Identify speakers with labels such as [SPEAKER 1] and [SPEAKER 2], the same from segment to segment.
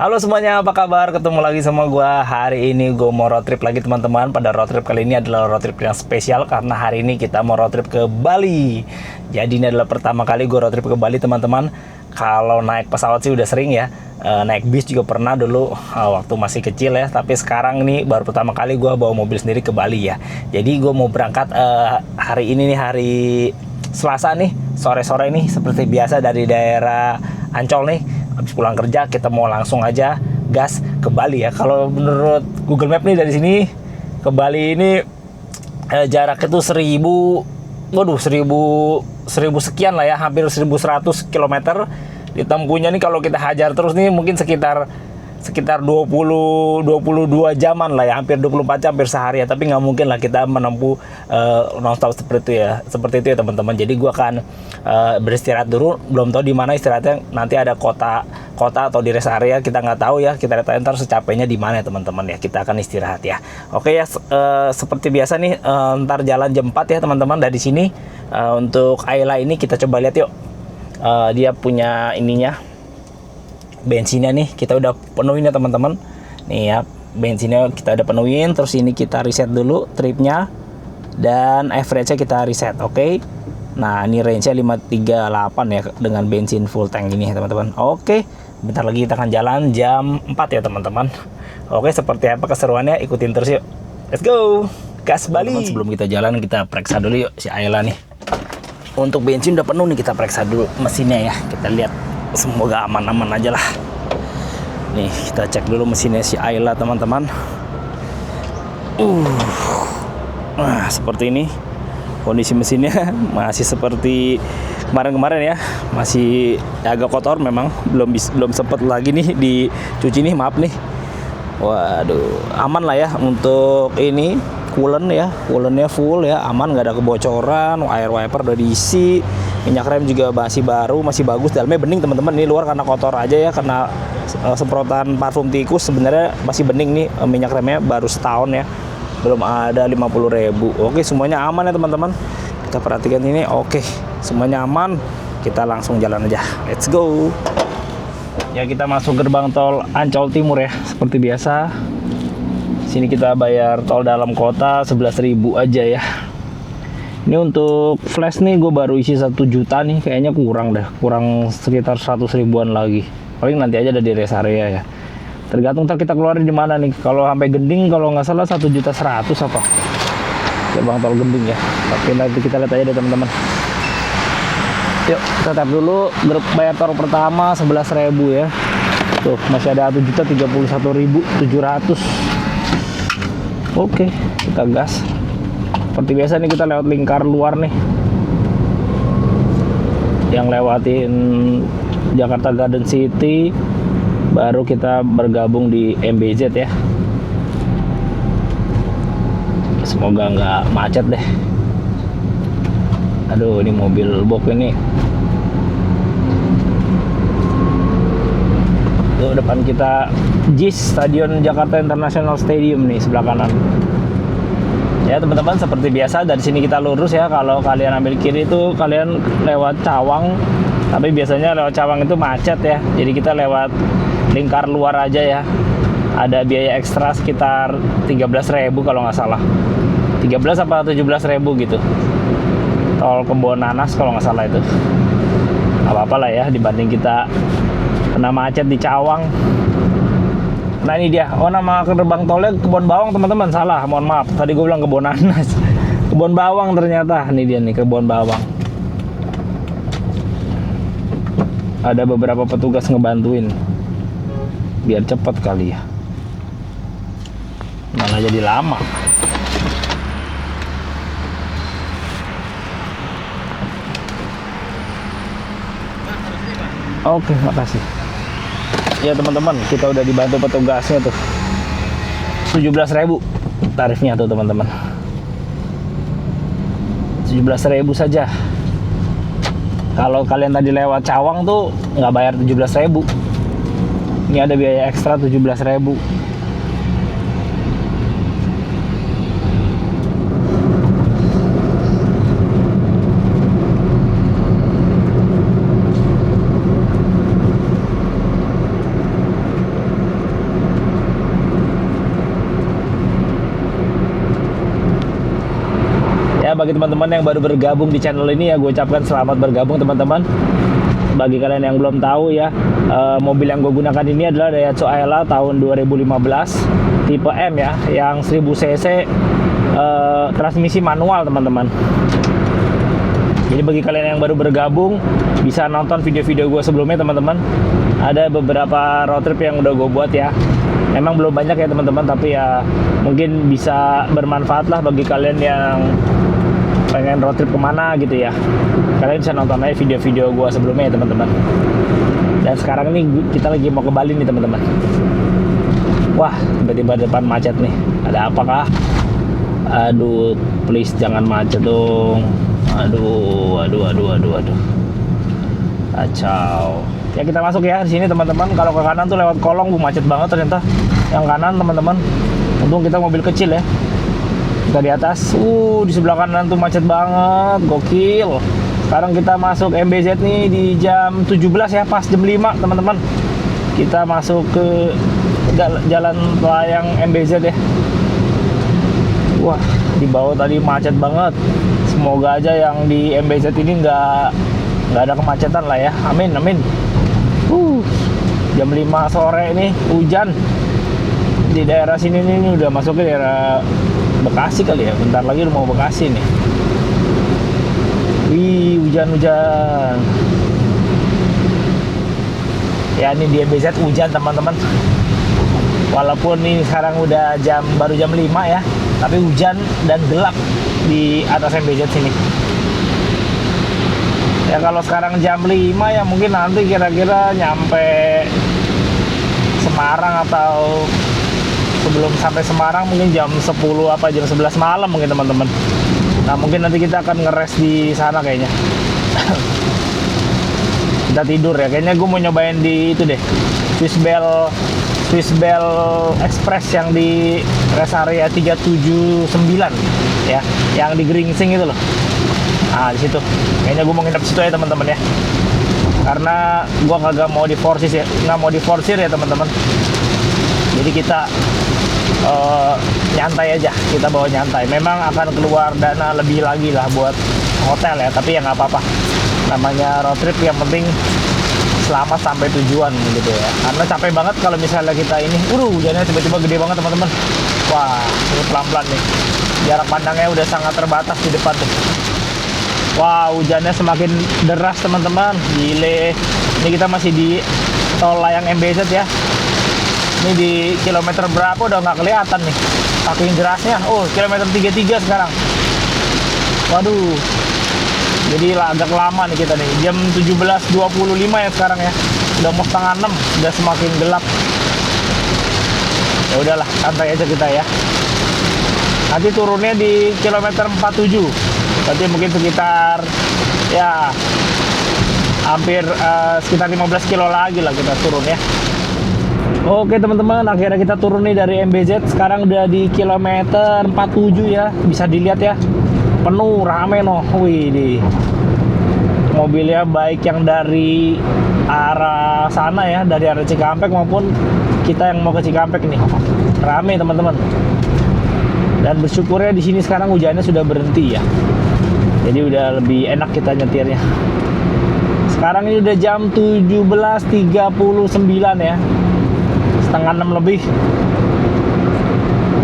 [SPEAKER 1] Halo semuanya, apa kabar? Ketemu lagi sama gua. Hari ini gue mau road trip lagi teman-teman. Pada road trip kali ini adalah road trip yang spesial karena hari ini kita mau road trip ke Bali. Jadi ini adalah pertama kali gue road trip ke Bali teman-teman. Kalau naik pesawat sih udah sering ya. Naik bis juga pernah dulu waktu masih kecil ya. Tapi sekarang nih baru pertama kali gue bawa mobil sendiri ke Bali ya. Jadi gue mau berangkat hari ini nih, hari Selasa nih, sore-sore nih seperti biasa dari daerah Ancol nih. Habis pulang kerja kita mau langsung aja gas ke Bali ya. Kalau menurut Google Map nih dari sini ke Bali ini jaraknya tuh 1000 sekian lah ya, hampir 1100 km. Ditempuhnya nih kalau kita hajar terus nih mungkin sekitar 22 jaman lah ya, hampir 24 jam, hampir sehari ya. Tapi nggak mungkin lah kita menempuh nonstop seperti itu ya teman-teman. Jadi gua akan beristirahat dulu, belum tahu di mana istirahatnya, nanti ada kota atau di rest area kita nggak tahu ya. Kita lihat ntar secapeknya di mana ya teman-teman ya. Kita akan istirahat ya. Oke ya, seperti biasa nih ntar jalan jam 4 ya teman-teman dari sini. Untuk Ayla ini kita coba lihat yuk. Dia punya ininya, bensinnya nih kita udah penuhin ya teman-teman. Nih ya, bensinnya kita udah penuhin. Terus ini kita reset dulu tripnya dan average-nya kita reset. Oke. Nah, ini range-nya 538 ya dengan bensin full tank ini teman-teman. Oke. Bentar lagi kita akan jalan jam 4 ya teman-teman. Oke, seperti apa keseruannya, ikutin terus yuk. Let's go. Gas Bali. Teman, sebelum kita jalan kita periksa dulu yuk si Ayla nih. Untuk bensin udah penuh nih, kita periksa dulu mesinnya ya. Kita lihat, semoga aman-aman aja lah. Nih kita cek dulu mesinnya si Ayla teman-teman. Nah, seperti ini kondisi mesinnya. Masih seperti kemarin-kemarin ya, masih agak kotor memang. Belum sempet lagi nih dicuci nih, maaf nih. Waduh, aman lah ya untuk ini. Coolant-nya full ya, aman, nggak ada kebocoran. Air wiper udah diisi, minyak rem juga masih baru, masih bagus, dalamnya bening teman-teman. Ini luar karena kotor aja ya, karena semprotan parfum tikus. Sebenarnya masih bening nih, minyak remnya baru setahun ya, belum ada 50.000. Oke, semuanya aman ya teman-teman. Kita perhatikan ini, oke, semuanya aman. Kita langsung jalan aja, let's go. Ya, kita masuk gerbang tol Ancol Timur ya, seperti biasa. Sini kita bayar tol dalam kota 11.000 aja ya. Ini untuk flash nih gue baru isi 1 juta nih, kayaknya kurang sekitar 100 ribuan lagi. Paling nanti aja ada di rest area ya. Tergantung ntar kita keluarin di mana nih. Kalau sampai Gending kalau nggak salah 1.100.000 apa. Gerbang tol Gending ya. Tapi nanti kita lihat aja deh teman-teman. Yuk kita tap dulu, bayar tol pertama 11.000 ya. Tuh masih ada 1.031.700. Oke, kita gas. Seperti biasa nih kita lewat lingkar luar nih, yang lewatin Jakarta Garden City, baru kita bergabung di MBZ ya. Semoga nggak macet deh. Aduh, ini mobil box ini. Tuh depan kita JIS, Stadion Jakarta International Stadium nih sebelah kanan. Ya teman-teman, seperti biasa dari sini kita lurus ya. Kalau kalian ambil kiri itu kalian lewat Cawang, tapi biasanya lewat Cawang itu macet ya. Jadi kita lewat lingkar luar aja ya. Ada biaya ekstra sekitar 13.000 kalau nggak salah. 13 apa 17.000 gitu. Tol Kebonanas kalau nggak salah itu. Apa-apa lah ya dibanding kita kena macet di Cawang. Nah ini dia, nama gerbang tolnya Kebon Bawang teman-teman, salah, mohon maaf. Tadi gue bilang Kebonanas, Kebon Bawang ternyata. Ini dia nih, Kebon Bawang. Ada beberapa petugas ngebantuin, biar cepet kali ya. Malah jadi lama. Oke, makasih. Ya teman-teman, kita udah dibantu petugasnya tuh. 17.000 tarifnya tuh teman-teman. 17.000 saja. Kalau kalian tadi lewat Cawang tuh nggak bayar 17.000. Ini ada biaya ekstra 17.000. bagi teman-teman yang baru bergabung di channel ini ya, gue ucapkan selamat bergabung teman-teman. Bagi kalian yang belum tahu ya, mobil yang gue gunakan ini adalah Daihatsu Ayla tahun 2015 tipe M ya, yang 1000 cc, transmisi manual teman-teman. Jadi bagi kalian yang baru bergabung, bisa nonton video-video gue sebelumnya teman-teman. Ada beberapa road trip yang udah gue buat ya. Memang belum banyak ya teman-teman, tapi ya mungkin bisa bermanfaat lah bagi kalian yang pengen road trip kemana gitu ya. Kalian bisa nonton aja video-video gue sebelumnya ya teman-teman. Dan sekarang ini kita lagi mau ke Bali nih teman-teman. Wah, tiba-tiba depan macet nih. Ada apakah? Aduh, please jangan macet dong. Aduh. Kacau. Ya kita masuk ya di sini teman-teman. Kalau ke kanan tuh lewat kolong, macet banget ternyata. Yang kanan teman-teman. Untung kita mobil kecil ya. Kita di atas. Di sebelah kanan tuh macet banget. Gokil. Sekarang kita masuk MBZ nih di jam 17 ya, pas jam 5 teman-teman. Kita masuk ke jalan layang MBZ ya. Wah, di bawah tadi macet banget. Semoga aja yang di MBZ ini nggak ada kemacetan lah ya. Amin. Jam 5 sore ini hujan. Di daerah sini nih udah masuk ke daerah Bekasi kali ya. Bentar lagi udah mau Bekasi nih. Wih, hujan. Ya ini di MBZ hujan teman-teman. Walaupun ini sekarang udah baru jam 5 ya, tapi hujan dan gelap di atas MBZ sini. Ya kalau sekarang jam 5 ya mungkin nanti kira-kira nyampe Semarang, atau sebelum sampai Semarang mungkin jam 10 apa jam 11 malam mungkin teman-teman. Nah mungkin nanti kita akan ngeres di sana kayaknya. Kita tidur ya, kayaknya gue mau nyobain di itu deh, Swiss Bell Express yang di rest area 379 ya, yang di Gringsing itu loh. Nah di situ kayaknya gue mau nginep situ ya teman-teman ya, karena gue kagak mau diforsir ya teman-teman. Jadi kita nyantai aja, kita bawa nyantai. Memang akan keluar dana lebih lagi lah buat hotel ya, tapi ya nggak apa-apa, namanya road trip, yang penting selamat sampai tujuan gitu ya. Karena capek banget kalau misalnya kita ini hujannya tiba-tiba gede banget teman-teman. Wah, ini pelan-pelan nih, jarak pandangnya udah sangat terbatas di depan tuh. Wah, hujannya semakin deras teman-teman. Gile, ini kita masih di tol layang MBZ ya. Ini di kilometer berapa udah nggak kelihatan nih, saking derasnya. Kilometer 33 sekarang. Waduh, jadi agak lama nih kita nih. Jam 17.25 ya sekarang ya. Udah mau setengah 6, udah semakin gelap. Ya udahlah, santai aja kita ya. Nanti turunnya di kilometer 47. Berarti mungkin sekitar ya hampir sekitar 15 kilo lagi lah kita turun ya. Oke teman-teman, akhirnya kita turun nih dari MBZ. Sekarang udah di kilometer 47 ya. Bisa dilihat ya, penuh, rame noh. Wih, di mobilnya baik yang dari arah sana ya, dari arah Cikampek maupun kita yang mau ke Cikampek nih. Rame teman-teman. Dan bersyukurnya di sini sekarang hujannya sudah berhenti ya. Jadi udah lebih enak kita nyetirnya. Sekarang ini udah jam 17.39 ya. Setengah 6 lebih.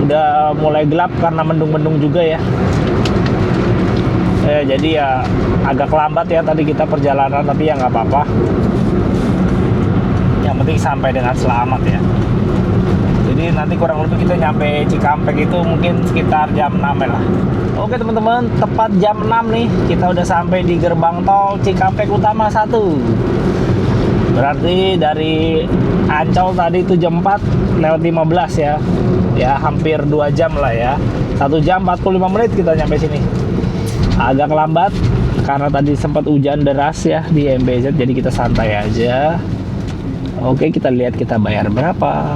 [SPEAKER 1] Udah mulai gelap karena mendung-mendung juga ya. Jadi ya agak lambat ya tadi kita perjalanan, tapi ya nggak apa-apa. Yang penting sampai dengan selamat ya. Jadi nanti kurang lebih kita nyampe Cikampek itu mungkin sekitar jam 6 lah. Oke teman-teman, tepat jam 6 nih kita udah sampai di gerbang tol Cikampek Utama 1. Berarti dari Ancol tadi itu jam 4 lewat 15 ya. Ya hampir 2 jam lah ya. 1 jam 45 menit kita nyampe sini. Agak lambat karena tadi sempat hujan deras ya di MBZ, jadi kita santai aja. Oke, kita lihat kita bayar berapa.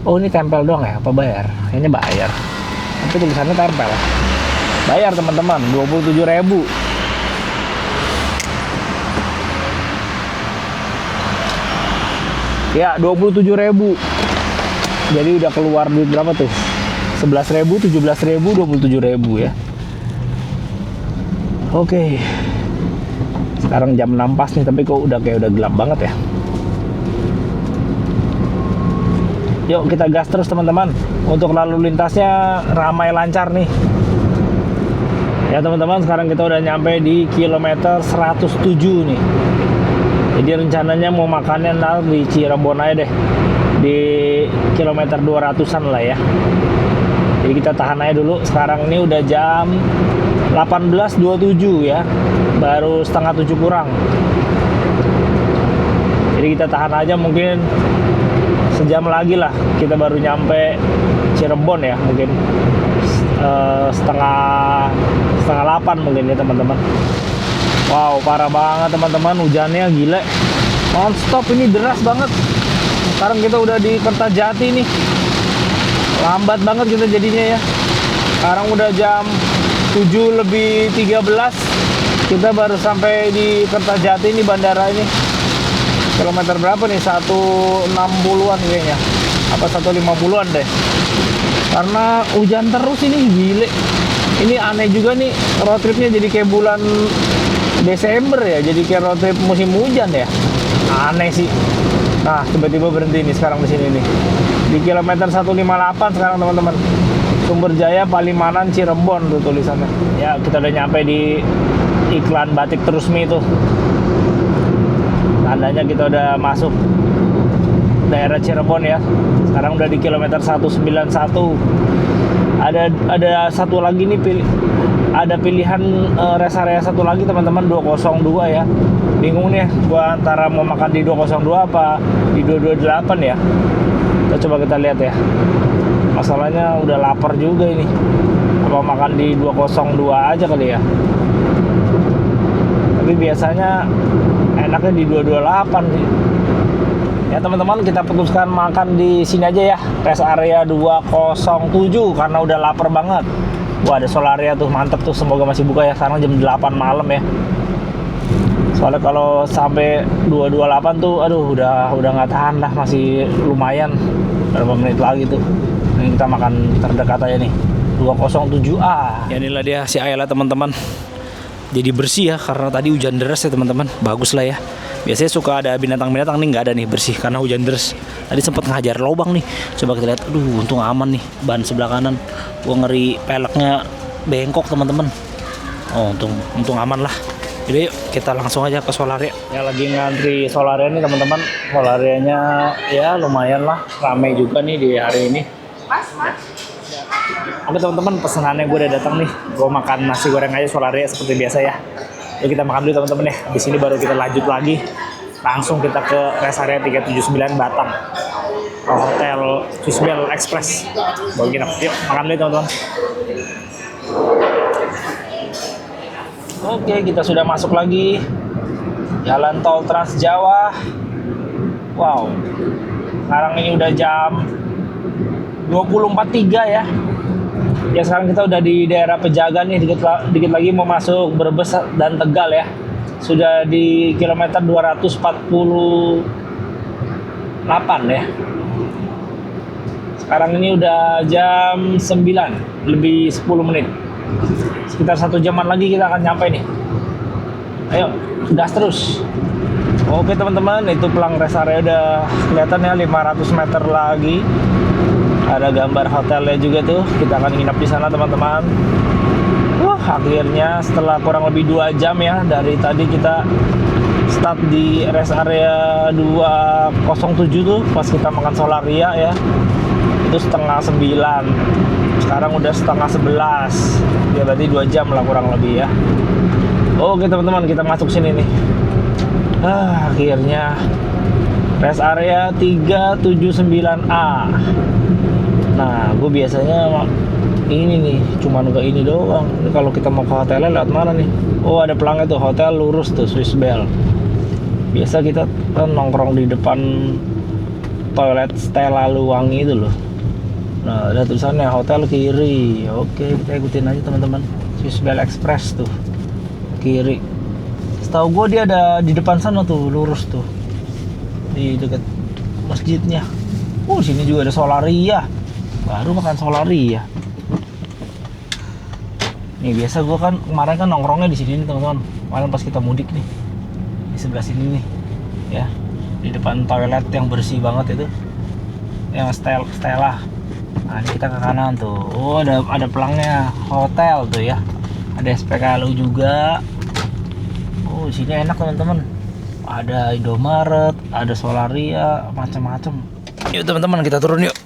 [SPEAKER 1] Ini tempel doang ya, apa bayar? Kayaknya bayar. Tapi tulisannya tempel. Bayar teman-teman, 27.000. Ya, 27.000. Jadi udah keluar duit berapa tuh? 11.000, 17.000, 27.000 ya. Oke. Sekarang jam 6 pas nih, tapi kok udah gelap banget ya. Yuk kita gas terus teman-teman. Untuk lalu lintasnya ramai lancar nih. Ya teman-teman, sekarang kita udah nyampe di kilometer 107 nih. Jadi rencananya mau makannya ntar di Cirebon aja deh, di kilometer 200-an lah ya. Jadi kita tahan aja dulu. Sekarang ini udah jam 18.27 ya, baru setengah 7 kurang. Jadi kita tahan aja, mungkin sejam lagi lah kita baru nyampe Cirebon ya, mungkin setengah 8 mungkin ya teman-teman. Wow, parah banget teman-teman, hujannya gile, nonstop ini, deras banget. Sekarang kita udah di Kertajati nih, lambat banget kita jadinya ya. Sekarang udah jam 7:13, kita baru sampai di Kertajati ini, bandara ini. Kilometer berapa nih? 160-an kayaknya, apa 150-an deh. Karena hujan terus ini, gile. Ini aneh juga nih, road tripnya jadi kayak bulan Desember ya, jadi kayak road trip musim hujan ya. Aneh sih. Nah, tiba-tiba berhenti nih sekarang di sini nih. Di kilometer 158 sekarang teman-teman. Sumberjaya, Palimanan, Cirebon tuh tulisannya. Ya, kita udah nyampe di iklan Batik Terusmi itu. Tandanya kita udah masuk daerah Cirebon ya. Sekarang udah di kilometer 191. Ada satu lagi nih, ada pilihan rest area satu lagi teman-teman, 202 ya. Bingung nih gua antara mau makan di 202 apa di 228 ya. Kita lihat ya. Masalahnya udah lapar juga ini. Apa makan di 202 aja kali ya. Tapi biasanya enaknya di 228 sih. Ya teman-teman, kita putuskan makan di sini aja ya, rest area 207 karena udah lapar banget. Wah, ada Solaria tuh, mantep tuh, semoga masih buka ya. Sekarang jam 8 malam ya. Soalnya kalau sampai 228 tuh, aduh udah nggak tahan lah, masih lumayan berapa menit lagi tuh. Ini kita makan terdekat aja nih, 207A. Ya inilah dia si Ayla teman-teman. Jadi bersih ya, karena tadi hujan deras ya teman-teman. Bagus lah ya. Biasanya suka ada binatang-binatang, nih nggak ada nih, bersih karena hujan deras. Tadi sempat ngajar lubang nih. Coba kita lihat. Aduh, untung aman nih. Ban sebelah kanan. Gua ngeri peleknya bengkok teman-teman. Oh, untung aman lah. Jadi yuk kita langsung aja ke Solaria. Ya lagi ngantri Solaria nih teman-teman. Solarianya ya lumayan lah, ramai juga nih di hari ini. Mas. Oke teman-teman, pesanannya gue udah datang nih. Gue makan nasi goreng aja Solaria seperti biasa ya. Yuk kita makan dulu teman-teman ya. Di sini baru kita lanjut lagi. Langsung kita ke rest area 379 Batang. Hotel Swissbell Express. Baru kita. Yuk makan dulu teman-teman. Oke, kita sudah masuk lagi. Jalan tol Trans Jawa. Wow. Sekarang ini udah jam 20.43 ya. Ya sekarang kita udah di daerah Pejagan nih, dikit lagi mau masuk Brebes dan Tegal ya. Sudah di kilometer 248 ya. Sekarang ini udah jam 9 lebih 10 menit. Sekitar 1 jaman lagi kita akan nyampe nih. Ayo gas terus. Oke teman-teman, itu pelang rest area udah kelihatan ya, 500 meter lagi. Ada gambar hotelnya juga tuh. Kita akan nginep di sana teman-teman. Akhirnya setelah kurang lebih 2 jam ya, dari tadi kita start di rest area 207 tuh pas kita makan Solaria ya. Itu setengah 9. Sekarang udah setengah 11. Ya berarti 2 jam lah kurang lebih ya. Oke teman-teman, kita masuk sini nih. Akhirnya rest area 379A. Nah, gue biasanya ini nih, cuma nggak ini doang. Ini kalau kita mau ke hotelnya lewat mana nih? Oh, ada pelangnya tuh, hotel lurus tuh, Swissbell. Biasa kita nongkrong di depan toilet Stella Luwangi itu loh. Nah, ada tulisannya hotel kiri. Oke, kita ikutin aja teman-teman. Swissbell Express tuh, kiri. Setahu gue dia ada di depan sana tuh, lurus tuh, di dekat masjidnya. Sini juga ada Solaria. Baru makan Solaria. Nih biasa gue kan kemarin kan nongkrongnya di sini nih teman-teman. Kemarin pas kita mudik nih di sebelah sini nih, ya di depan toilet yang bersih banget itu, yang Stella. Nah ini kita ke kanan tuh. Oh ada pelangnya hotel tuh ya. Ada SPKLU juga. Oh di sini enak teman-teman. Ada Indomaret, ada Solaria, macam-macam. Yuk teman-teman kita turun yuk.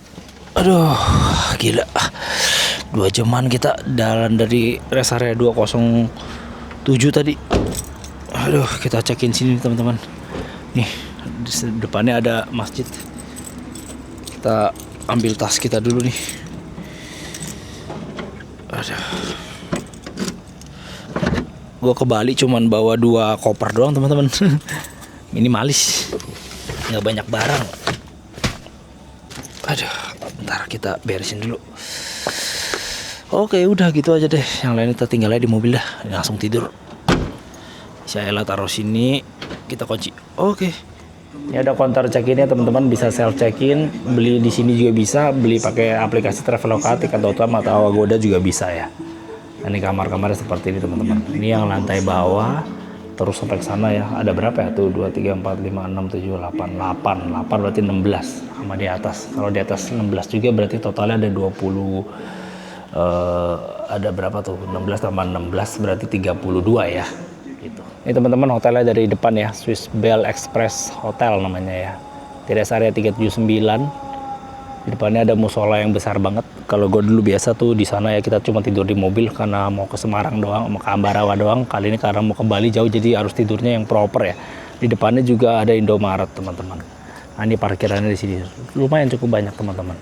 [SPEAKER 1] Aduh gila. 2 jaman kita jalan dari rest area 207 tadi. Aduh, kita cekin sini teman-teman. Nih, di depannya ada masjid. Kita ambil tas kita dulu nih. Aduh. Gua ke Bali cuman bawa 2 koper doang teman-teman. Minimalis. Nggak banyak barang. Aduh, bentar kita beresin dulu. Oke udah gitu aja deh, yang lain kita tinggal aja di mobil dah, langsung tidur. Saya taruh sini, kita kunci. Oke. Ini ada counter check-innya teman-teman, bisa self check-in, beli di sini juga bisa, beli pakai aplikasi Traveloka, tiket.com atau Agoda juga bisa ya. Nah, ini kamar-kamarnya seperti ini teman-teman. Ini yang lantai bawah, terus sampai ke sana ya. Ada berapa ya? Tuh 2, 3, 4, 5, 6, 7, 8, 8 berarti 16 sama di atas. Kalau di atas 16 juga berarti totalnya ada 20. Ada berapa tuh 16 tambah 16 berarti 32 ya gitu. Ini teman-teman hotelnya dari depan ya, Swiss Bell Express Hotel namanya ya, di rest area 379. Di depannya ada musola yang besar banget. Kalau gue dulu biasa tuh di sana ya, kita cuma tidur di mobil karena mau ke Semarang doang, mau ke Ambarawa doang. Kali ini karena mau ke Bali jauh jadi harus tidurnya yang proper ya. Di depannya juga ada Indomaret teman-teman. Nah ini parkirannya di sini lumayan cukup banyak teman-teman.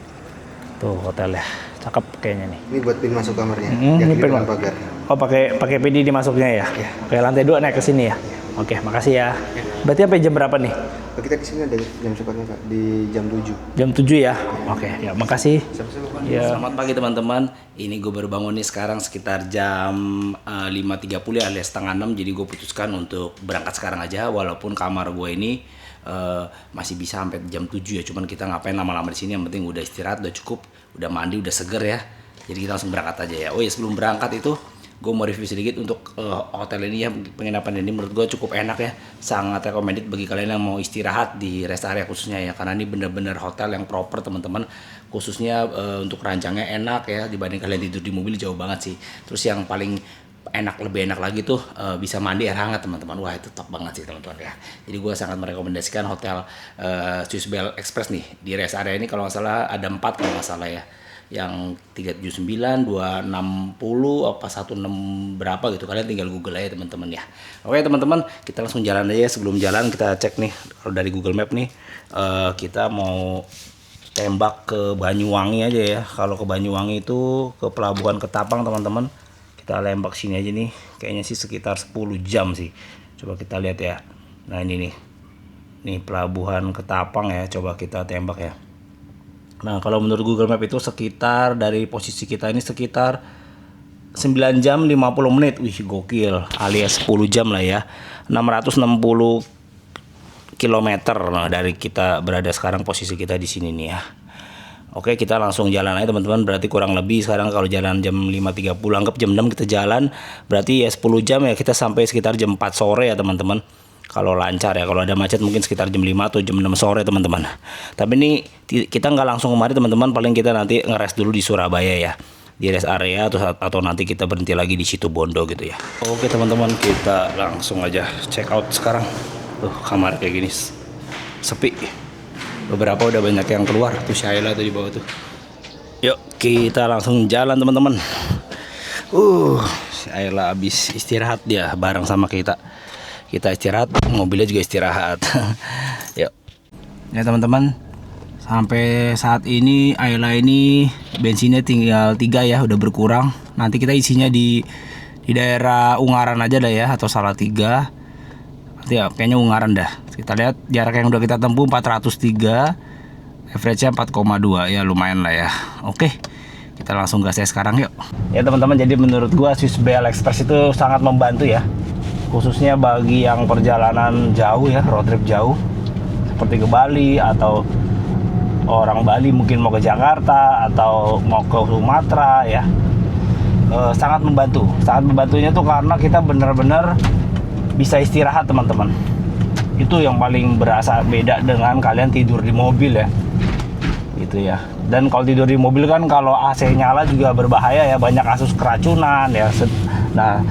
[SPEAKER 1] Tuh hotelnya cakep kayaknya nih.
[SPEAKER 2] Ini buat pin masuk kamarnya.
[SPEAKER 1] Ini pin pagar. Oh pakai PD dimasuknya ya? Ya. Oke lantai 2 naik ke sini ya. Oke makasih ya. Berarti sampai jam berapa nih?
[SPEAKER 2] Kita di sini ada jam sepatnya Kak, di jam 7.
[SPEAKER 1] Jam 7 ya? Oke ya makasih.
[SPEAKER 2] Sama-sama.
[SPEAKER 1] Ya. Selamat pagi teman-teman. Ini gue baru bangun nih sekarang sekitar jam 5.30 alias setengah 6. Jadi gue putuskan untuk berangkat sekarang aja. Walaupun kamar gue ini masih bisa sampai jam 7 ya. Cuman kita ngapain lama-lama di sini. Yang penting udah istirahat, udah cukup, udah mandi, udah seger ya. Jadi kita langsung berangkat aja ya. Oh ya sebelum berangkat itu gue mau review sedikit untuk hotel ini ya, penginapan ini menurut gue cukup enak ya, sangat recommended bagi kalian yang mau istirahat di rest area khususnya ya, karena ini bener-bener hotel yang proper teman-teman, khususnya untuk rancangnya enak ya, dibanding kalian tidur di mobil jauh banget sih. Terus yang paling enak, lebih enak lagi tuh bisa mandi air hangat teman-teman. Wah itu top banget sih teman-teman ya. Jadi gue sangat merekomendasikan hotel Swiss Bell Express nih di rest area ini. Kalau nggak salah ada 4 kalau nggak salah ya, yang 379, 260, apa 16 berapa gitu, kalian tinggal Google aja teman-teman ya. Oke teman-teman, kita langsung jalan aja ya. Sebelum jalan kita cek nih, kalau dari Google Map nih kita mau tembak ke Banyuwangi aja ya. Kalau ke Banyuwangi itu ke Pelabuhan Ketapang teman-teman, kita lembak sini aja nih, kayaknya sih sekitar 10 jam sih. Coba kita lihat ya. Nah ini nih Pelabuhan Ketapang ya, coba kita tembak ya. Nah kalau menurut Google Map itu sekitar dari posisi kita ini sekitar 9 jam 50 menit. Wih gokil, alias 10 jam lah ya. 660 km nah, dari kita berada sekarang, posisi kita di sini nih ya. Oke kita langsung jalan aja teman-teman. Berarti kurang lebih sekarang kalau jalan jam 5.30, anggap jam 6 kita jalan, berarti ya 10 jam ya, kita sampai sekitar jam 4 sore ya teman-teman. Kalau lancar ya, kalau ada macet mungkin sekitar jam 5 atau jam 6 sore teman-teman. Tapi ini kita nggak langsung kemari teman-teman, paling kita nanti ngeres dulu di Surabaya ya, di rest area atau nanti kita berhenti lagi di Situbondo gitu ya. Oke teman-teman, kita langsung aja check out sekarang. Tuh kamar kayak gini sepi, beberapa udah banyak yang keluar. Tuh Syaila tuh di bawah tuh. Yuk kita langsung jalan teman-teman. Syaila habis istirahat dia bareng sama kita. Kita istirahat, mobilnya juga istirahat. Yuk. Ya teman-teman, sampai saat ini Ayla ini bensinnya tinggal 3 ya, udah berkurang. Nanti kita isinya di daerah Ungaran aja dah ya, atau Salatiga. Nanti ya, kayaknya Ungaran dah. Kita lihat jarak yang udah kita tempuh 403, average-nya 4,2 ya, lumayan lah ya. Oke. Kita langsung gas ya sekarang yuk. Ya teman-teman, jadi menurut gua Swiss Bell Express itu sangat membantu ya, khususnya bagi yang perjalanan jauh ya, road trip jauh seperti ke Bali, atau orang Bali mungkin mau ke Jakarta atau mau ke Sumatera ya. sangat membantu. Sangat membantunya tuh karena kita benar-benar bisa istirahat teman-teman. Itu yang paling berasa beda dengan kalian tidur di mobil ya, gitu ya. Dan kalau tidur di mobil kan kalau AC nyala juga berbahaya ya, banyak kasus keracunan ya. Nah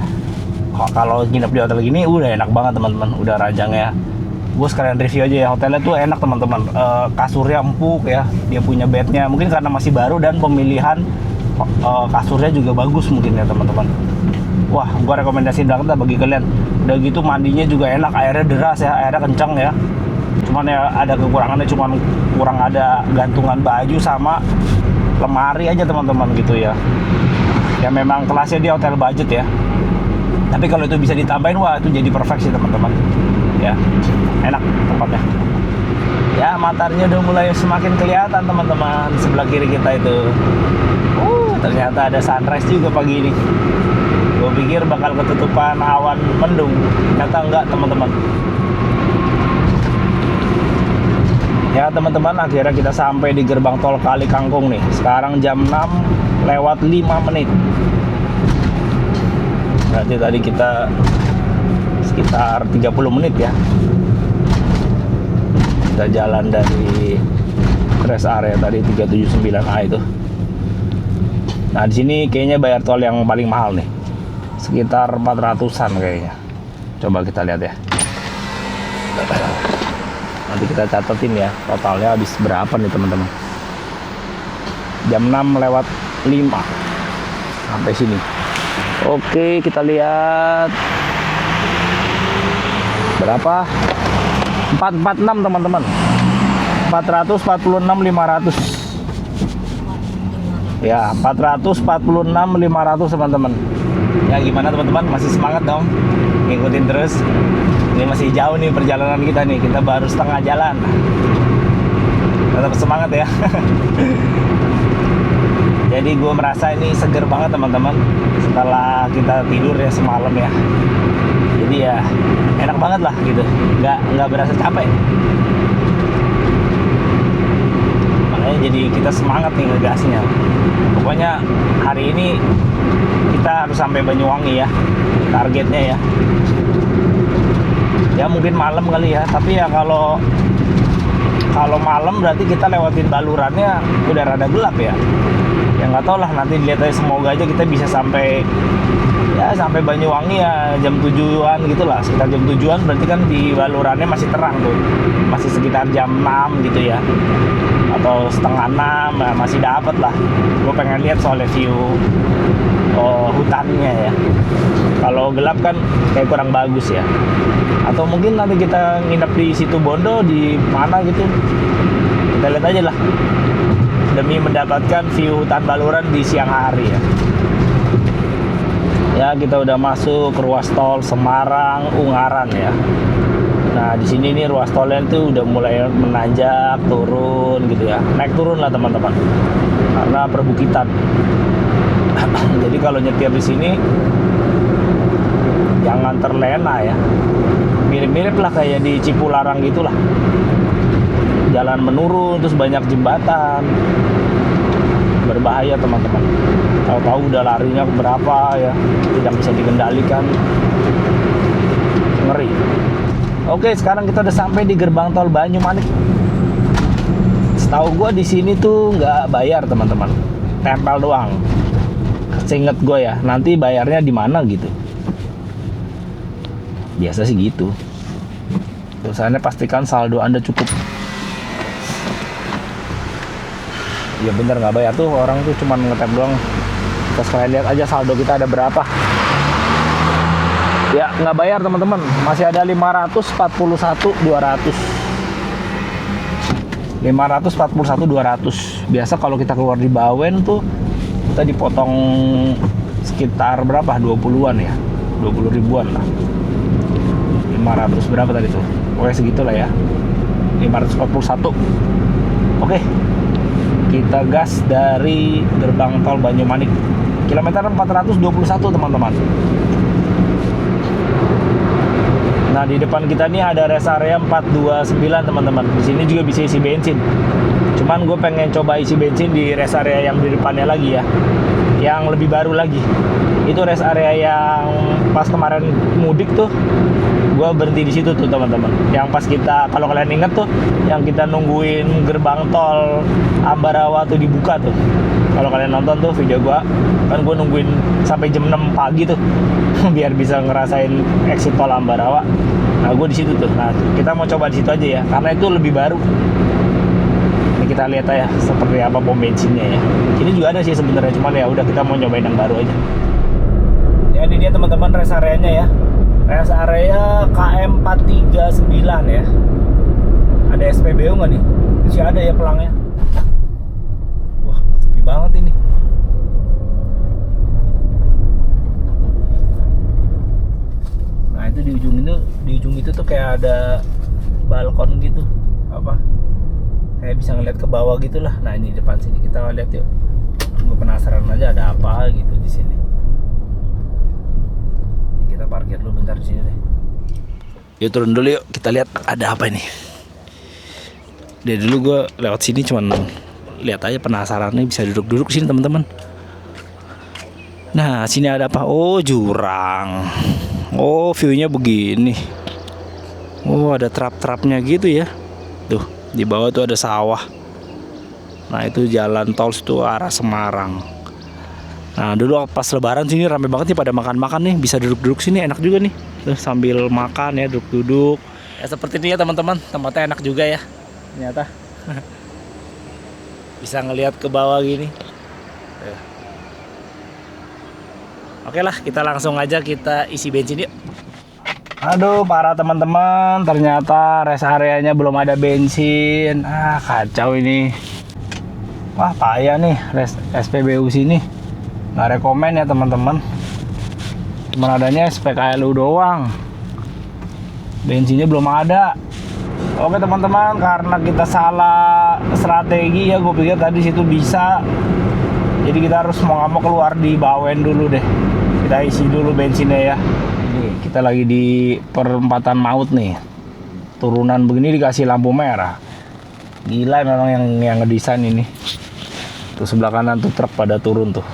[SPEAKER 1] kalau nginep di hotel gini udah enak banget teman-teman, udah ranjangnya. Gue sekalian review aja ya, hotelnya tuh enak teman-teman. Kasurnya empuk ya, dia punya bednya. Mungkin karena masih baru dan pemilihan kasurnya juga bagus mungkin ya teman-teman. Wah, gue rekomendasi banget lah bagi kalian. Udah gitu mandinya juga enak, airnya deras ya, airnya kencang ya. Cuman ya ada kekurangannya, cuman kurang ada gantungan baju sama lemari aja teman-teman gitu ya. Ya memang kelasnya di hotel budget ya. Tapi kalau itu bisa ditambahin, wah itu jadi perfect sih teman-teman. Ya, enak tempatnya. Ya, mataharinya udah mulai semakin kelihatan teman-teman sebelah kiri kita itu. Ternyata ada sunrise juga pagi ini. Gue pikir bakal ketutupan awan mendung, ternyata enggak teman-teman. Ya teman-teman, akhirnya kita sampai di gerbang tol Kali Kangkung nih. Sekarang jam 6:05. Berarti tadi kita sekitar 30 menit ya. Kita jalan dari rest area tadi 379A itu. Nah, di sini kayaknya bayar tol yang paling mahal nih. Sekitar 400-an kayaknya. Coba kita lihat ya. Nanti kita catetin ya, totalnya habis berapa nih teman-teman. Jam 6:05 sampai sini. Oke, kita lihat berapa? 446 teman-teman. 446.500. Ya, 446.500 teman-teman. Ya gimana teman-teman, masih semangat dong ngikutin terus. Ini masih jauh nih perjalanan kita nih, kita baru setengah jalan. Tetap semangat ya. Jadi gue merasa ini seger banget teman-teman setelah kita tidur ya semalam ya. Jadi ya enak banget lah gitu, nggak berasa capek. Makanya jadi kita semangat nih ngegasnya. Pokoknya hari ini kita harus sampai Banyuwangi ya, targetnya ya. Ya mungkin malam kali ya, tapi ya kalau malam berarti kita lewatin balurannya udah rada gelap ya. Ya nggak tau lah, nanti dilihat aja, semoga aja kita bisa sampai Banyuwangi ya jam 7-an gitu lah, sekitar jam 7-an. Berarti kan di balurannya masih terang tuh, masih sekitar jam 6 gitu ya, atau setengah 6, nah masih dapet lah. Gue pengen lihat soalnya view hutannya ya. Kalau gelap kan kayak kurang bagus ya. Atau mungkin nanti kita nginep di situ Bondo di mana gitu, kita lihat aja lah, demi mendapatkan view hutan baluran di siang hari ya. Ya kita udah masuk ruas tol Semarang Ungaran ya. Nah di sini nih ruas tolnya itu udah mulai menanjak turun gitu ya, naik turun lah teman-teman, karena perbukitan. Jadi kalau nyetir di sini jangan terlena ya, mirip-mirip lah kayak di Cipularang gitulah, jalan menurun terus banyak jembatan, berbahaya teman-teman. Tahu-tahu udah larinya berapa ya, tidak bisa dikendalikan, ngeri. Oke, sekarang kita udah sampai di gerbang tol Banyumanik. Setahu gue di sini tuh nggak bayar teman-teman, tempel doang. Seinget gue ya, nanti bayarnya di mana gitu. Biasa sih gitu. Tulisannya pastikan saldo Anda cukup. Ya bener nggak bayar tuh, orang tuh cuma ngetap doang. Kita sekalian lihat aja saldo kita ada berapa. Ya nggak bayar teman-teman, masih ada 541.200. 541.200. Biasa kalau kita keluar di Bawen tuh kita dipotong sekitar berapa? 20-an ya, 20 ribuan lah. 500 berapa tadi tuh? Pokoknya segitulah ya, 541. Oke, kita gas dari gerbang tol Banyumanik, kilometer 421 teman-teman. Nah di depan kita nih ada rest area 429 teman-teman. Di sini juga bisa isi bensin. Cuman gue pengen coba isi bensin di rest area yang di depannya lagi ya, yang lebih baru lagi. Itu rest area yang pas kemarin mudik tuh, gue berhenti di situ tuh teman-teman. Yang pas kita, kalau kalian inget tuh, yang kita nungguin gerbang tol Ambarawa tuh dibuka tuh. Kalau kalian nonton tuh video gue, kan gue nungguin sampai jam 6 pagi tuh, biar bisa ngerasain exit tol Ambarawa. Nah gue di situ tuh. Nah kita mau coba di situ aja ya, karena itu lebih baru. Ini kita lihat aja seperti apa pom bensinnya ya. Ini juga ada sih sebenarnya, cuman ya udah kita mau nyobain yang baru aja. Ya ini dia teman-teman rest areanya ya. Rest area KM 439 ya. Ada SPBU nggak nih? Masih ada ya pelangnya. Wah sepi banget ini. Nah itu di ujung itu tuh kayak ada balkon gitu, apa? Kayak bisa ngeliat ke bawah gitulah. Nah ini depan sini kita lihat yuk. Gue penasaran aja ada apa gitu di sini. Kita parkir dulu bentar di sini deh. Yuk turun dulu yuk, kita lihat ada apa ini. Dari dulu gue lewat sini cuman lihat aja, penasaran nih, bisa duduk-duduk sini teman-teman. Nah sini ada apa? Oh jurang. Oh viewnya begini. Oh ada trap-trapnya gitu ya. Tuh di bawah tuh ada sawah. Nah itu jalan tol itu arah Semarang. Nah dulu pas lebaran sini rame banget nih, pada makan-makan nih, bisa duduk-duduk sini, enak juga nih. Tuh, sambil makan ya, duduk-duduk. Ya seperti ini ya teman-teman, tempatnya enak juga ya. Ternyata bisa ngelihat ke bawah gini. Tuh. Oke lah, kita langsung aja kita isi bensin yuk. Aduh para teman-teman, ternyata rest areanya belum ada bensin. Ah kacau ini. Wah payah nih rest SPBU sini. Nggak rekomen ya teman-teman. Cuma adanya SPKLU doang. Bensinnya belum ada. Oke teman-teman, karena kita salah strategi ya, gue pikir tadi situ bisa. Jadi kita harus mau nggak mau keluar di Bawen dulu deh. Kita isi dulu bensinnya ya. Ini kita lagi di perempatan maut nih. Turunan begini dikasih lampu merah. Gila memang yang ngedesain ini. Tuh sebelah kanan tuh truk pada turun tuh.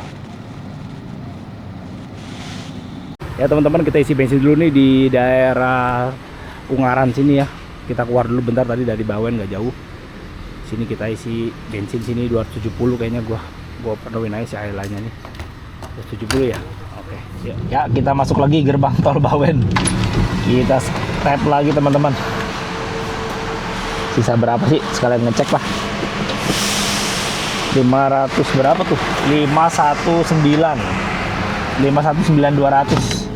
[SPEAKER 1] Ya teman-teman, kita isi bensin dulu nih di daerah Ungaran sini ya. Kita keluar dulu bentar, tadi dari Bawen nggak jauh. Sini kita isi bensin sini 270 kayaknya, gua penuhin aja si airline-nya nih. 270 ya. Oke. Ya kita masuk lagi gerbang tol Bawen. Kita tap lagi teman-teman. Sisa berapa sih? Sekalian ngecek lah. 500 berapa tuh? 519 200.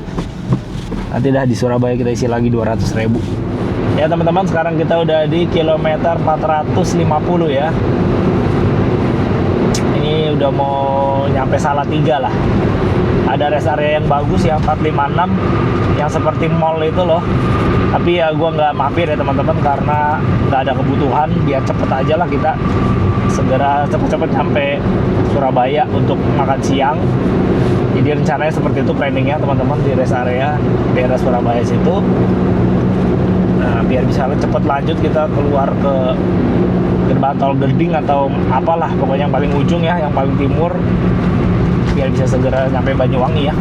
[SPEAKER 1] Nanti dah di Surabaya kita isi lagi 200.000. Ya teman-teman, sekarang kita udah di kilometer 450 ya. Ini udah mau nyampe Salatiga lah. Ada rest area yang bagus ya, 456 yang seperti mall itu loh. Tapi ya gua nggak mampir ya teman-teman, karena nggak ada kebutuhan. Biar cepet aja lah kita segera cepet-cepet sampai Surabaya untuk makan siang. Jadi rencananya seperti itu planningnya teman-teman, di rest area daerah Surabaya situ. Nah biar bisa cepet lanjut kita keluar ke gerbang tol Gading atau apalah, pokoknya yang paling ujung ya, yang paling timur, biar bisa segera nyampe Banyuwangi ya.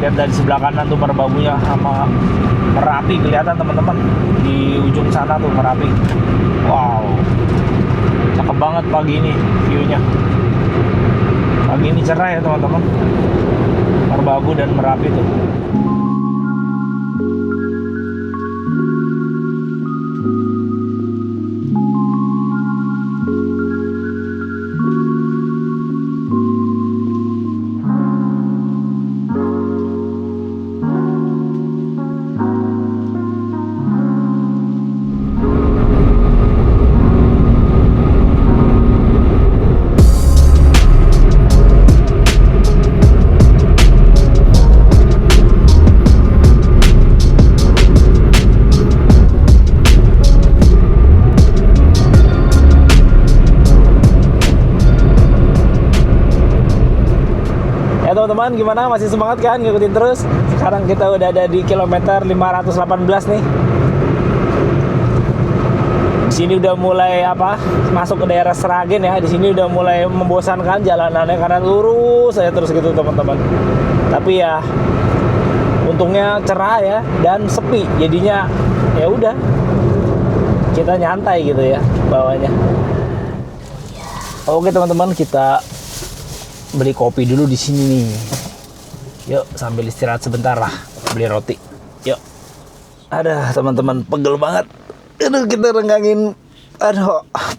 [SPEAKER 1] Lihat dari sebelah kanan tuh Merbabunya sama Merapi kelihatan teman-teman, di ujung sana tuh Merapi. Wow, cakep banget pagi ini viewnya. Pagi ini cerah ya teman-teman, Merbabu dan Merapi tuh. teman-teman, gimana? Masih semangat kan ngikutin terus? Sekarang kita udah ada di kilometer 518 nih. Di sini udah mulai masuk ke daerah Sragen ya. Di sini udah mulai membosankan jalanannya karena lurus saya terus gitu teman-teman. Tapi ya untungnya cerah ya dan sepi. Jadinya ya udah kita nyantai gitu ya bawahnya. Oke teman-teman, kita beli kopi dulu di sini nih. Yuk sambil istirahat sebentar lah, beli roti. Yuk. Ada teman-teman, pegel banget. Aduh, kita renggangin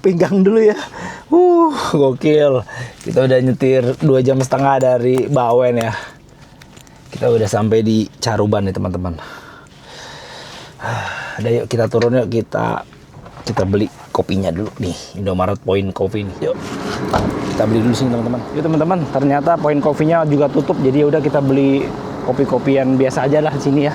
[SPEAKER 1] pinggang dulu ya. Gokil. Kita udah nyetir 2,5 jam dari Bawen ya. Kita udah sampai di Caruban nih teman-teman. Ada yuk kita turun yuk, kita beli kopinya dulu nih, Indomaret Point Coffee nih. Yuk. Kita beli dulu sini teman-teman. Yuk teman-teman, ternyata Point Coffee-nya juga tutup. Jadi udah kita beli kopi-kopian biasa aja lah di sini ya.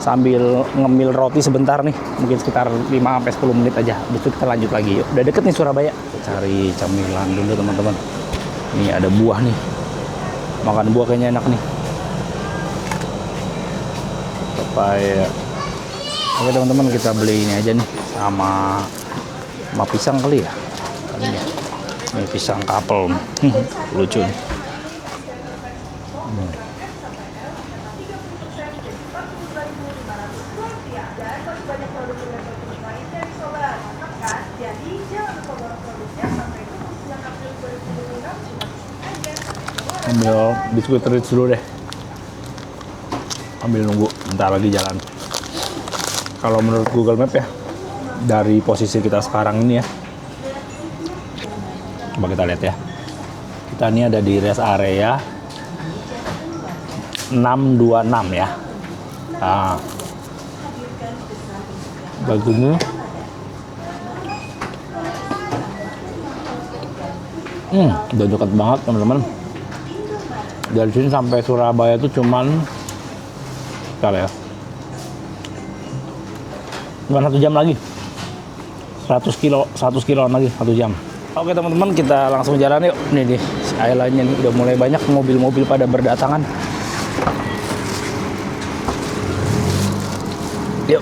[SPEAKER 1] Sambil ngemil roti sebentar nih, mungkin sekitar 5-10 menit aja. Habis itu kita lanjut lagi yuk. Udah deket nih Surabaya. Cari camilan dulu teman-teman. Nih ada buah nih. Makan buah kayaknya enak nih. Papaya. Oke teman-teman, kita beli ini aja nih sama pisang kali ya. Ini pisang kapel. Lucu nih. Ambil biskuit Ritz dulu deh. Ambil nunggu bentar lagi jalan. Kalau menurut Google Map ya, dari posisi kita sekarang ini ya, coba kita lihat ya. Kita ini ada di rest area 626 ya. Nah, bagusnya udah dekat banget teman-teman. Dari sini sampai Surabaya itu cuman ya, cuma 1 jam lagi. 100 kiloan lagi 1 jam. Oke teman-teman, kita langsung jalan yuk. Nih nih, islandnya nih udah mulai banyak mobil-mobil pada berdatangan. Yuk.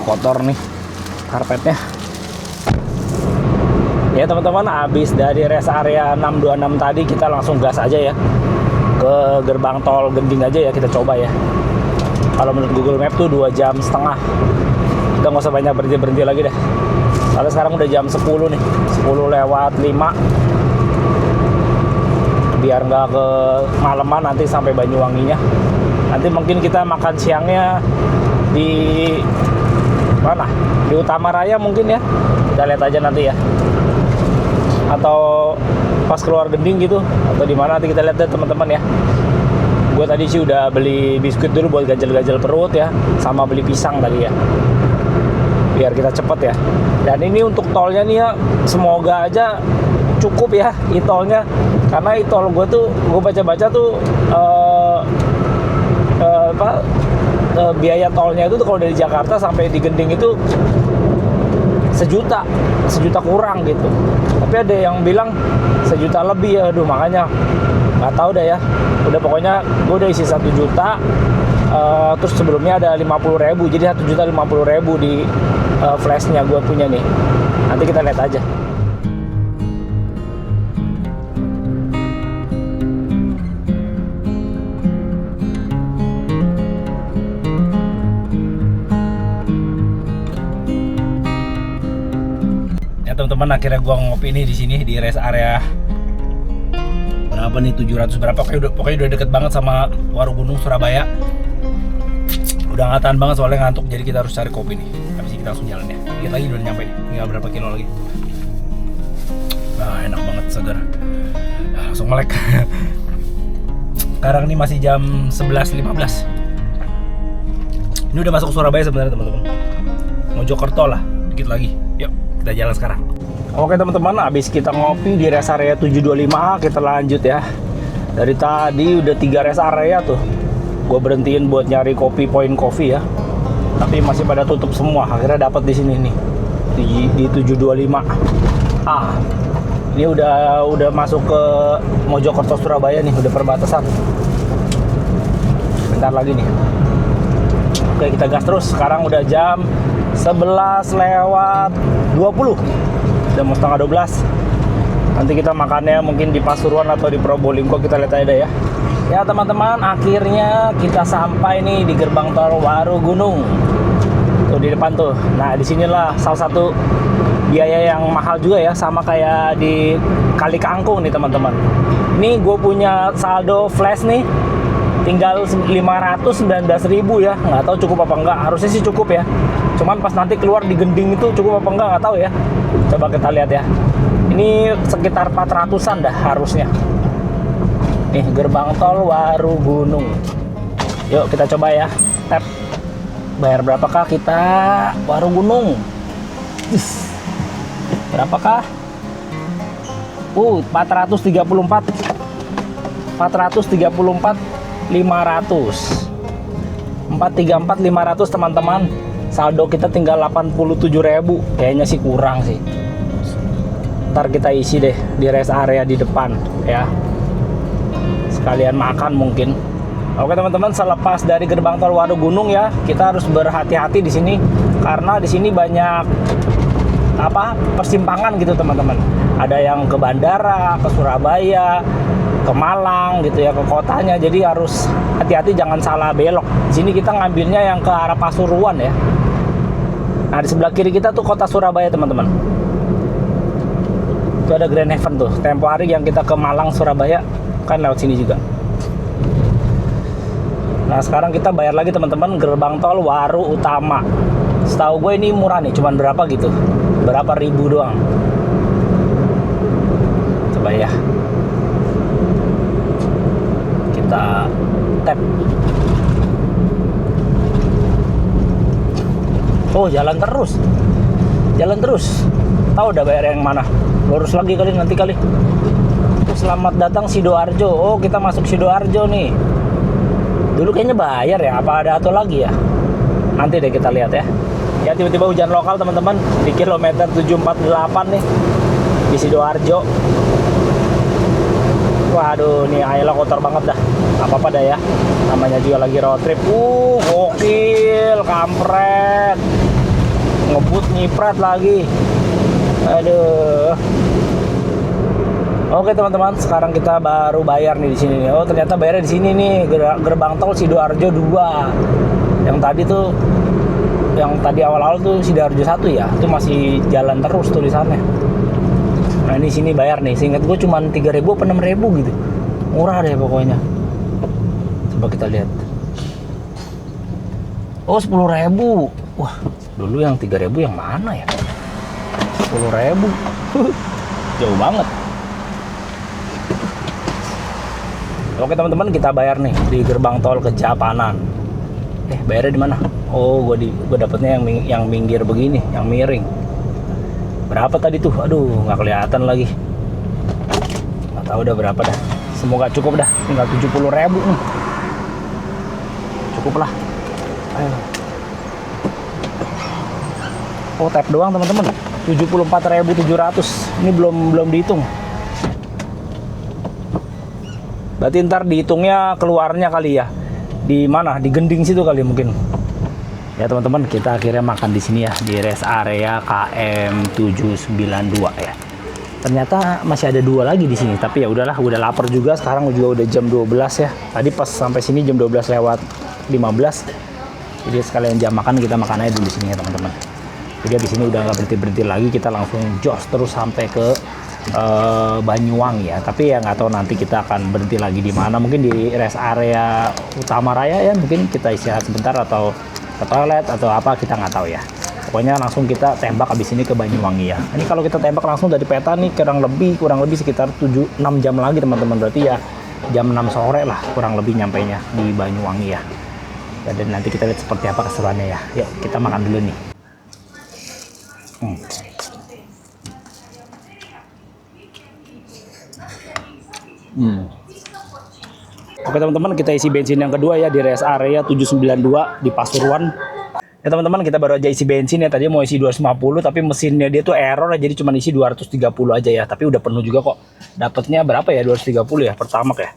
[SPEAKER 1] Kotor nih karpetnya. Ya teman-teman, habis dari rest area 626 tadi kita langsung gas aja ya ke gerbang tol Gending aja ya, kita coba ya. Kalau menurut Google Map tuh 2,5 jam. Kita nggak usah banyak berhenti lagi deh. Soalnya sekarang udah jam 10 nih, 10:05. Biar nggak ke maleman nanti sampai Banyuwanginya. Nanti mungkin kita makan siangnya di mana? Di Utama Raya mungkin ya. Kita lihat aja nanti ya. Atau pas keluar Gending gitu, atau di mana nanti kita lihat deh teman-teman ya. Gue tadi sih udah beli biskuit dulu buat ganjel-ganjel perut ya, sama beli pisang tadi ya, biar kita cepet ya. Dan ini untuk tolnya nih ya, semoga aja cukup ya e-tolnya, karena e-tol gue tuh, gue baca-baca tuh biaya tolnya itu tuh kalau dari Jakarta sampai di Gending itu sejuta kurang gitu. Tapi ada yang bilang 1 juta lebih ya. Aduh, makanya nggak tahu dah ya. Udah pokoknya gue udah isi 1 juta. Terus sebelumnya ada 50.000, jadi 1.050.000 di flashnya gue punya nih. Nanti kita lihat aja. Teman-teman, akhirnya gua ngopi nih di sini di rest area berapa nih, 700 berapa, pokoknya udah deket banget sama Warugunung Surabaya. Udah nggak tahan banget soalnya ngantuk, jadi kita harus cari kopi nih. Habis ini kita langsung jalan ya. Dikit lagi udah nyampe nih, tinggal berapa kilo lagi. Nah, enak banget, segar. Langsung melek. Sekarang ini masih jam 11.15. Ini udah masuk Surabaya sebenarnya teman-teman. Mojokerto lah, dikit lagi. Yuk, kita jalan sekarang. Oke teman-teman, habis kita ngopi di rest area 725, kita lanjut ya. Dari tadi udah 3 rest area tuh. Gue berhentiin buat nyari kopi Point Coffee ya. Tapi masih pada tutup semua. Akhirnya dapat di sini nih. Di 725. Ini udah masuk ke Mojokerto Surabaya nih, udah perbatasan. Bentar lagi nih. Oke, kita gas terus. Sekarang udah jam 11 lewat 20. Udah mau setengah 12. Nanti kita makannya mungkin di Pasuruan atau di Probolinggo, kita lihat aja ya. Ya teman-teman, akhirnya kita sampai nih di gerbang tol Warugunung. Tuh di depan tuh. Nah, disinilah salah satu biaya yang mahal juga ya, sama kayak di Kali Kangkung nih teman-teman. Ini gue punya saldo flash nih, tinggal 519.000 ya. Nggak tahu cukup apa enggak, harusnya sih cukup ya. Cuman pas nanti keluar di gending itu cukup apa enggak, nggak tahu ya. Coba kita lihat ya. Ini sekitar 400-an dah harusnya. Nih gerbang tol Warugunung. Yuk kita coba ya. Tap. Bayar berapakah kita Warugunung? Berapakah? 434. 500 teman-teman. Saldo kita tinggal 87.000. Kayaknya sih kurang sih. Ntar kita isi deh di rest area di depan ya. Sekalian makan mungkin. Oke teman-teman, selepas dari gerbang tol Warugunung ya, kita harus berhati-hati di sini karena di sini banyak persimpangan gitu teman-teman. Ada yang ke bandara, ke Surabaya, ke Malang gitu ya, ke kotanya. Jadi harus hati-hati, jangan salah belok. Di sini kita ngambilnya yang ke arah Pasuruan ya. Nah, di sebelah kiri kita tuh kota Surabaya teman-teman. Itu ada Grand Heaven tuh. Tempo hari yang kita ke Malang Surabaya kan lewat sini juga. Nah, sekarang kita bayar lagi teman-teman gerbang tol Waru Utama. Setahu gue ini murah nih, cuman berapa gitu. Berapa ribu doang. Coba ya. Kita tap. Oh, jalan terus. Jalan terus. Tahu udah bayar yang mana? Lurus lagi kali nanti kali. Selamat datang Sidoarjo. Oh, kita masuk Sidoarjo nih. Dulu kayaknya bayar ya, apa ada atau lagi ya? Nanti deh kita lihat ya. Ya tiba-tiba hujan lokal teman-teman di kilometer 748 nih di Sidoarjo. Waduh, nih Ayla kotor banget dah. Apa-apa dah ya. Namanya juga lagi road trip. Gokil, kampret. Ngebut nyiprat lagi. Aduh. Oke teman-teman, sekarang kita baru bayar nih di sini nih. Oh, ternyata bayarnya di sini nih, gerbang tol Sidoarjo 2. Yang tadi awal-awal tuh Sidoarjo 1 ya. Itu masih jalan terus tulisannya. Nah, ini sini bayar nih. Seingat gue cuma 3.000 apa 6.000 gitu. Murah deh pokoknya. Coba kita lihat. Oh, 10.000. Wah, dulu yang 3.000 yang mana ya? 10.000. Jauh banget. Oke teman-teman, kita bayar nih di gerbang tol Kejapanan. Bayarnya di mana? Oh, gue dapetnya yang minggir begini, yang miring. Berapa tadi tuh? Aduh, nggak kelihatan lagi. Nggak tahu udah berapa dah. Semoga cukup dah. Tinggal 70.000 nih. Cukup lah. Ayo. Oh, tap doang teman-teman. 74.700. Ini belum dihitung. Berarti ntar dihitungnya keluarnya kali ya. Di mana? Di gending situ kali mungkin. Ya teman-teman, kita akhirnya makan di sini ya, di rest area KM 792 ya. Ternyata masih ada 2 lagi di sini, tapi ya udahlah, udah lapar juga. Sekarang juga udah jam 12 ya. Tadi pas sampai sini jam 12 lewat 15. Jadi sekalian jam makan, kita makan aja dulu di sini ya teman-teman. Jadi di sini udah nggak berhenti lagi, kita langsung jos terus sampai ke Banyuwangi ya. Tapi ya nggak tahu nanti kita akan berhenti lagi di mana. Mungkin di rest area Utama Raya ya, mungkin kita istirahat sebentar atau ke toilet atau apa, kita nggak tahu ya. Pokoknya langsung kita tembak abis ini ke Banyuwangi ya. Ini kalau kita tembak langsung dari peta nih kurang lebih sekitar 6 jam lagi teman-teman. Berarti ya jam 6 sore lah kurang lebih nyampainya di Banyuwangi ya. Dan nanti kita lihat seperti apa keseruannya ya. Yuk kita makan dulu nih. Oke teman-teman, kita isi bensin yang kedua ya di rest area 792 di Pasuruan. Ya teman-teman, kita baru aja isi bensin ya. Tadi mau isi 250 tapi mesinnya dia tuh error ya, jadi cuma isi 230 aja ya. Tapi udah penuh juga kok. Dapatnya berapa ya? 230 ya pertama ya.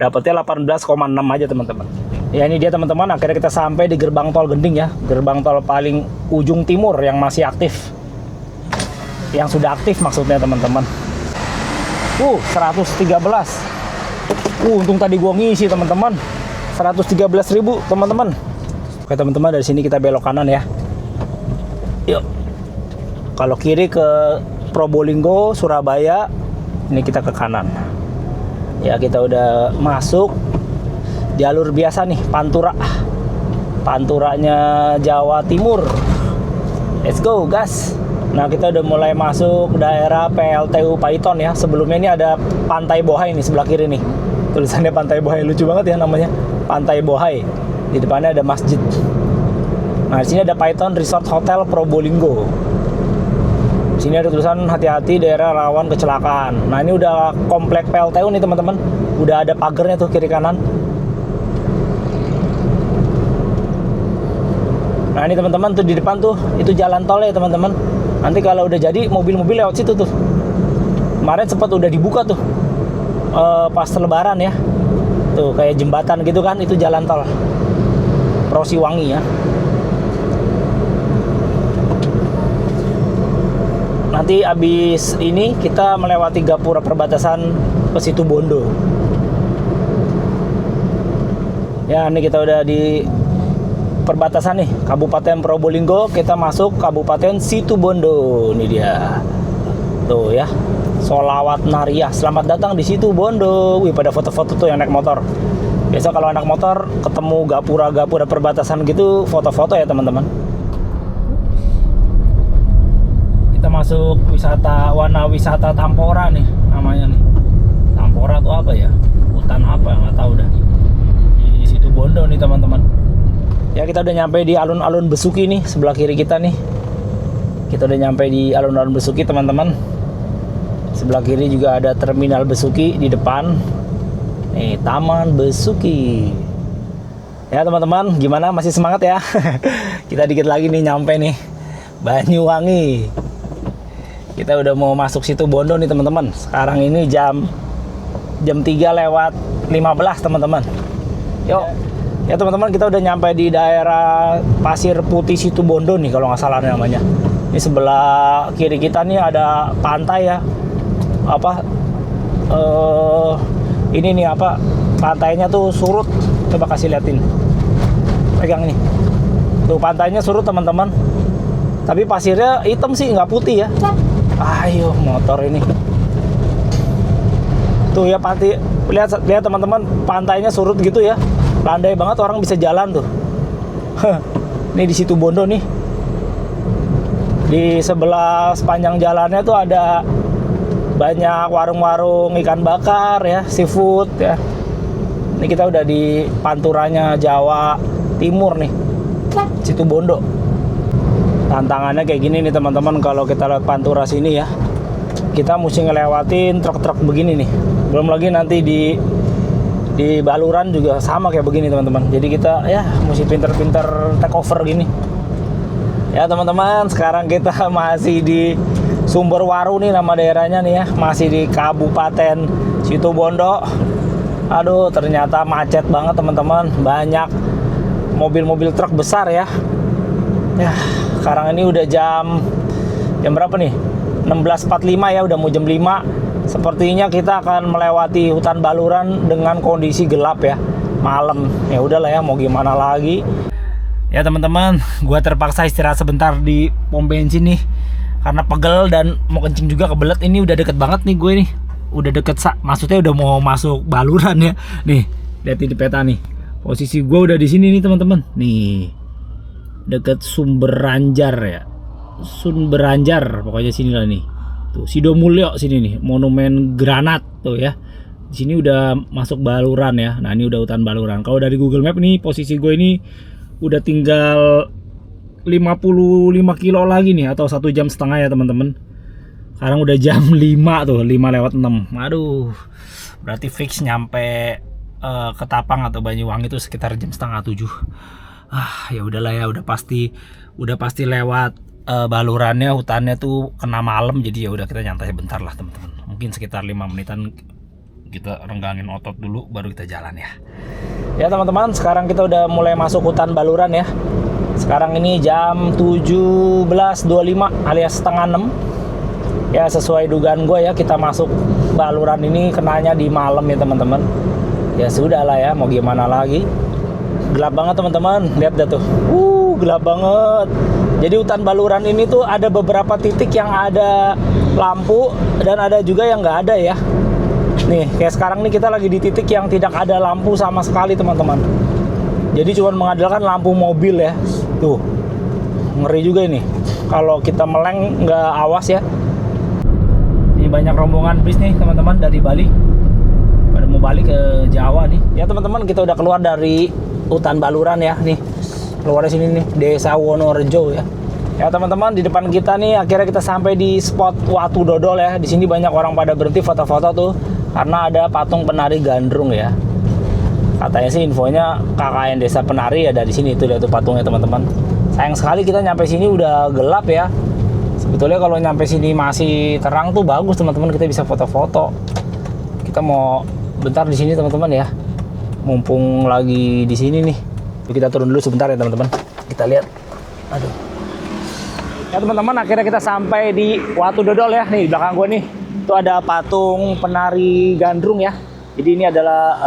[SPEAKER 1] Dapatnya 18,6 aja teman-teman. Ya ini dia teman-teman, akhirnya kita sampai di gerbang tol Gending ya. Gerbang tol paling ujung timur yang masih aktif. Yang sudah aktif maksudnya teman-teman. 113. Untung tadi gua ngisi teman-teman. 113.000 teman-teman. Oke teman-teman, dari sini kita belok kanan ya. Yuk. Kalau kiri ke Probolinggo, Surabaya, ini kita ke kanan. Ya kita udah masuk jalur biasa nih, Pantura. Panturanya Jawa Timur. Let's go gas. Nah kita udah mulai masuk daerah PLTU Paiton ya. Sebelumnya ini ada Pantai Bohai nih sebelah kiri nih. Tulisannya Pantai Bohai, lucu banget ya namanya. Pantai Bohai. Di depannya ada masjid. Nah, di sini ada Paiton Resort Hotel Probolinggo. Di sini ada tulisan hati-hati daerah rawan kecelakaan. Nah, ini udah komplek PLTU nih, teman-teman. Udah ada pagernya tuh kiri kanan. Nah, ini teman-teman tuh di depan tuh itu jalan tol ya, teman-teman. Nanti kalau udah jadi mobil-mobil lewat situ tuh. Kemarin sempat udah dibuka tuh. Pas lebaran ya. Tuh kayak jembatan gitu kan, itu jalan tol Prosiwangi ya. Nanti abis ini kita melewati gapura perbatasan ke Situbondo. Ya ini kita udah di perbatasan nih, Kabupaten Probolinggo. Kita masuk Kabupaten Situbondo. Ini dia. Tuh ya. Sholawat Nariah, selamat datang di Situbondo. Wih, pada foto-foto tuh yang naik motor. Biasa kalau anak motor ketemu gapura-gapura perbatasan gitu, foto-foto ya teman-teman. Kita masuk wana wisata Tampora nih namanya nih. Tampora tuh apa ya? Hutan apa? Nggak tahu dah. Di Situbondo nih teman-teman. Ya kita udah nyampe di alun-alun Besuki nih, sebelah kiri kita nih. Kita udah nyampe di alun-alun Besuki teman-teman. Sebelah kiri juga ada terminal Besuki di depan. Nih, Taman Besuki. Ya teman-teman, gimana? Masih semangat ya? Kita dikit lagi nih nyampe nih Banyuwangi. Kita udah mau masuk Situbondo nih teman-teman. Sekarang ini jam 3:15 teman-teman. Yuk. Ya teman-teman, kita udah nyampe di daerah Pasir Putih Situbondo nih kalau nggak salah namanya. Ini sebelah kiri kita nih ada pantai ya. Ini nih pantainya tuh surut. Coba kasih liatin, pegang nih tuh, pantainya surut teman-teman, tapi pasirnya hitam sih, nggak putih ya. Ayo motor ini tuh ya, lihat teman-teman, pantainya surut gitu ya, landai banget, orang bisa jalan tuh. Ini di Situbondo nih, di sebelah sepanjang jalannya tuh ada banyak warung-warung ikan bakar ya, seafood ya. Ini kita udah di panturanya Jawa Timur nih, Situbondo. Tantangannya kayak gini nih teman-teman, kalau kita lewat pantura sini ya, kita mesti ngelewatin truk-truk begini nih. Belum lagi nanti di Baluran juga sama kayak begini teman-teman. Jadi kita ya mesti pinter-pinter take over gini. Ya teman-teman, sekarang kita masih di Sumberwaru nih nama daerahnya nih ya, masih di Kabupaten Situbondo. Aduh, ternyata macet banget teman-teman, banyak mobil-mobil truk besar ya. Ya, sekarang ini udah jam berapa nih? 16.45 ya, udah mau jam 5. Sepertinya kita akan melewati hutan Baluran dengan kondisi gelap ya, malam. Ya udahlah ya, mau gimana lagi. Ya teman-teman, gua terpaksa istirahat sebentar di pom bensin nih. Karena pegel dan mau kencing juga kebelet. Ini udah deket banget nih gue nih. Udah deket, maksudnya udah mau masuk Baluran ya. Nih, lihat di peta nih. Posisi gue udah di sini nih teman-teman. Nih, deket Sumberanjar ya. Sumberanjar, pokoknya sini lah nih. Tuh, Sidomulyo sini nih, Monumen Granat tuh ya. Di sini udah masuk Baluran ya. Nah, ini udah hutan Baluran. Kalau dari Google Map nih, posisi gue ini udah tinggal 55 kilo lagi nih, atau 1,5 jam ya teman-teman. Sekarang udah jam 5 tuh, 5:06. Aduh, berarti fix nyampe Ketapang atau Banyuwangi itu sekitar jam 6:30. Ya udahlah ya, udah pasti lewat balurannya, hutannya tuh kena malam, jadi ya udah kita nyantai bentar lah teman-teman. Mungkin sekitar 5 menitan kita renggangin otot dulu baru kita jalan ya. Ya teman-teman, sekarang kita udah mulai masuk hutan baluran ya. Sekarang ini jam 17.25 alias setengah 6. Ya sesuai dugaan gue ya, kita masuk baluran ini kenanya di malam ya teman-teman. Ya sudah lah ya, mau gimana lagi. Gelap banget teman-teman, lihat dah tuh. Gelap banget. Jadi hutan baluran ini tuh ada beberapa titik yang ada lampu dan ada juga yang nggak ada ya. Nih, kayak sekarang nih kita lagi di titik yang tidak ada lampu sama sekali teman-teman. Jadi cuma mengandalkan lampu mobil ya. Tuh, ngeri juga ini. Kalau kita meleng nggak awas ya. Ini banyak rombongan bis nih teman-teman dari Bali. Pada mau balik ke Jawa nih. Ya teman-teman, kita udah keluar dari hutan baluran ya. Nih, keluar dari sini nih, Desa Wonorejo ya. Ya teman-teman, di depan kita nih akhirnya kita sampai di spot Watu Dodol ya. Di sini banyak orang pada berhenti foto-foto tuh karena ada patung penari gandrung ya. Katanya sih infonya KKN Desa Penari ya dari sini, itu lihat tuh patungnya teman-teman. Sayang sekali kita nyampe sini udah gelap ya. Sebetulnya kalau nyampe sini masih terang tuh bagus teman-teman, kita bisa foto-foto. Kita mau bentar di sini teman-teman ya. Mumpung lagi di sini nih. Kita turun dulu sebentar ya teman-teman. Kita lihat. Aduh. Ya teman-teman, akhirnya kita sampai di Watu Dodol ya. Nih di belakang gue nih. Itu ada patung penari gandrung ya. Jadi ini adalah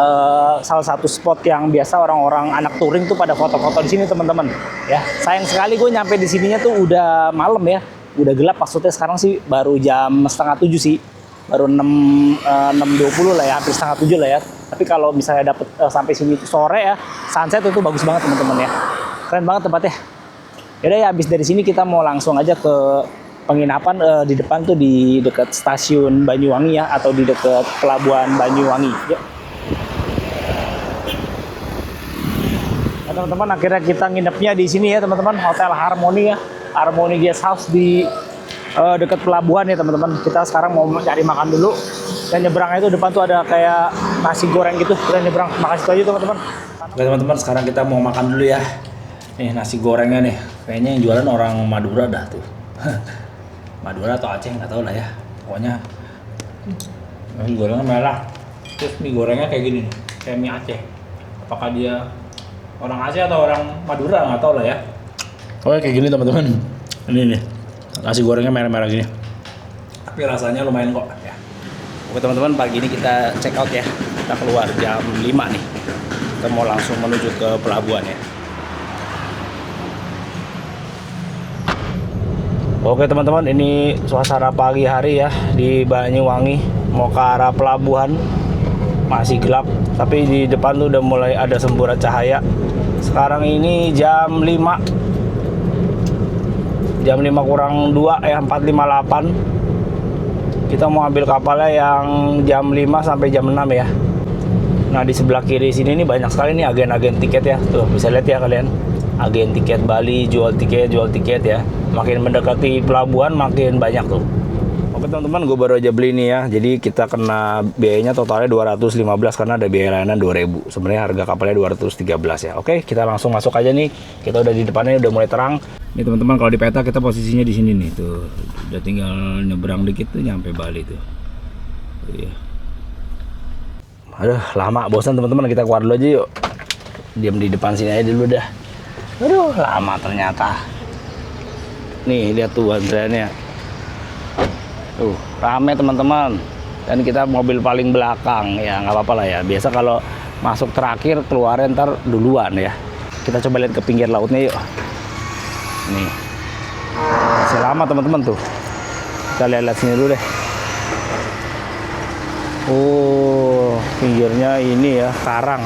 [SPEAKER 1] salah satu spot yang biasa orang-orang anak touring tuh pada foto-foto di sini teman-teman. Ya, sayang sekali gue nyampe di sininya tuh udah malam ya. Udah gelap, maksudnya sekarang sih baru jam 6:30 sih. Baru 6.20 lah ya, hampir 6:30 lah ya. Tapi kalau misalnya dapet sampai sini tuh sore ya, sunset itu bagus banget teman-teman ya. Keren banget tempatnya. Yaudah ya, habis dari sini kita mau langsung aja ke penginapan di depan tuh di dekat stasiun Banyuwangi ya, atau di dekat pelabuhan Banyuwangi. Yuk. Nah, teman-teman, akhirnya kita nginepnya di sini ya teman-teman, Hotel Harmony ya, Harmony Guest House di dekat pelabuhan ya teman-teman. Kita sekarang mau cari makan dulu. Dan nyebrangnya itu depan tuh ada kayak nasi goreng gitu. Kita nyebrang, makasih aja teman-teman. Oke teman-teman, sekarang kita mau makan dulu ya. Nih nasi gorengnya nih, kayaknya yang jualan orang Madura dah tuh. Madura atau Aceh nggak tahu lah ya. Pokoknya nasi gorengnya merah. Terus mie gorengnya kayak gini nih, kayak mie Aceh. Apakah dia orang Aceh atau orang Madura nggak tahu lah ya. Oke, kayak gini teman-teman. Ini nih, nasi gorengnya merah-merah gini. Tapi rasanya lumayan kok ya. Oke teman-teman, pagi ini kita check out ya. Kita keluar jam 5 nih. Kita mau langsung menuju ke pelabuhan ya. Oke teman-teman, ini suasana pagi hari ya di Banyuwangi. Mau ke arah pelabuhan. Masih gelap, tapi di depan tuh udah mulai ada semburat cahaya. Sekarang ini jam 5. Jam 5 kurang 2 ya, 4:58. Kita mau ambil kapalnya yang jam 5 sampai jam 6 ya. Nah di sebelah kiri sini nih banyak sekali nih agen-agen tiket ya. Tuh bisa lihat ya kalian. Agen tiket Bali jual tiket ya. Makin mendekati pelabuhan makin banyak tuh. Oke teman-teman, gue baru aja beli nih ya. Jadi kita kena biayanya totalnya 215 karena ada biaya layanan 2000. Sebenarnya harga kapalnya 213 ya. Oke, kita langsung masuk aja nih. Kita udah di depannya udah mulai terang. Nih teman-teman, kalau di peta kita posisinya di sini nih tuh. Udah tinggal nyebrang dikit tuh nyampe Bali tuh. Iya. Aduh, lama bosan teman-teman, kita keluar dulu aja yuk. Diam di depan sini aja dulu dah. Aduh, lama ternyata. Nih, lihat tuh antreannya. Tuh, rame teman-teman. Dan kita mobil paling belakang. Ya, nggak apa-apa lah ya. Biasa kalau masuk terakhir, keluarnya ntar duluan ya. Kita coba lihat ke pinggir lautnya yuk. Nih. Masih lama teman-teman tuh. Kita lihat sini dulu deh. Oh, pinggirnya ini ya, karang.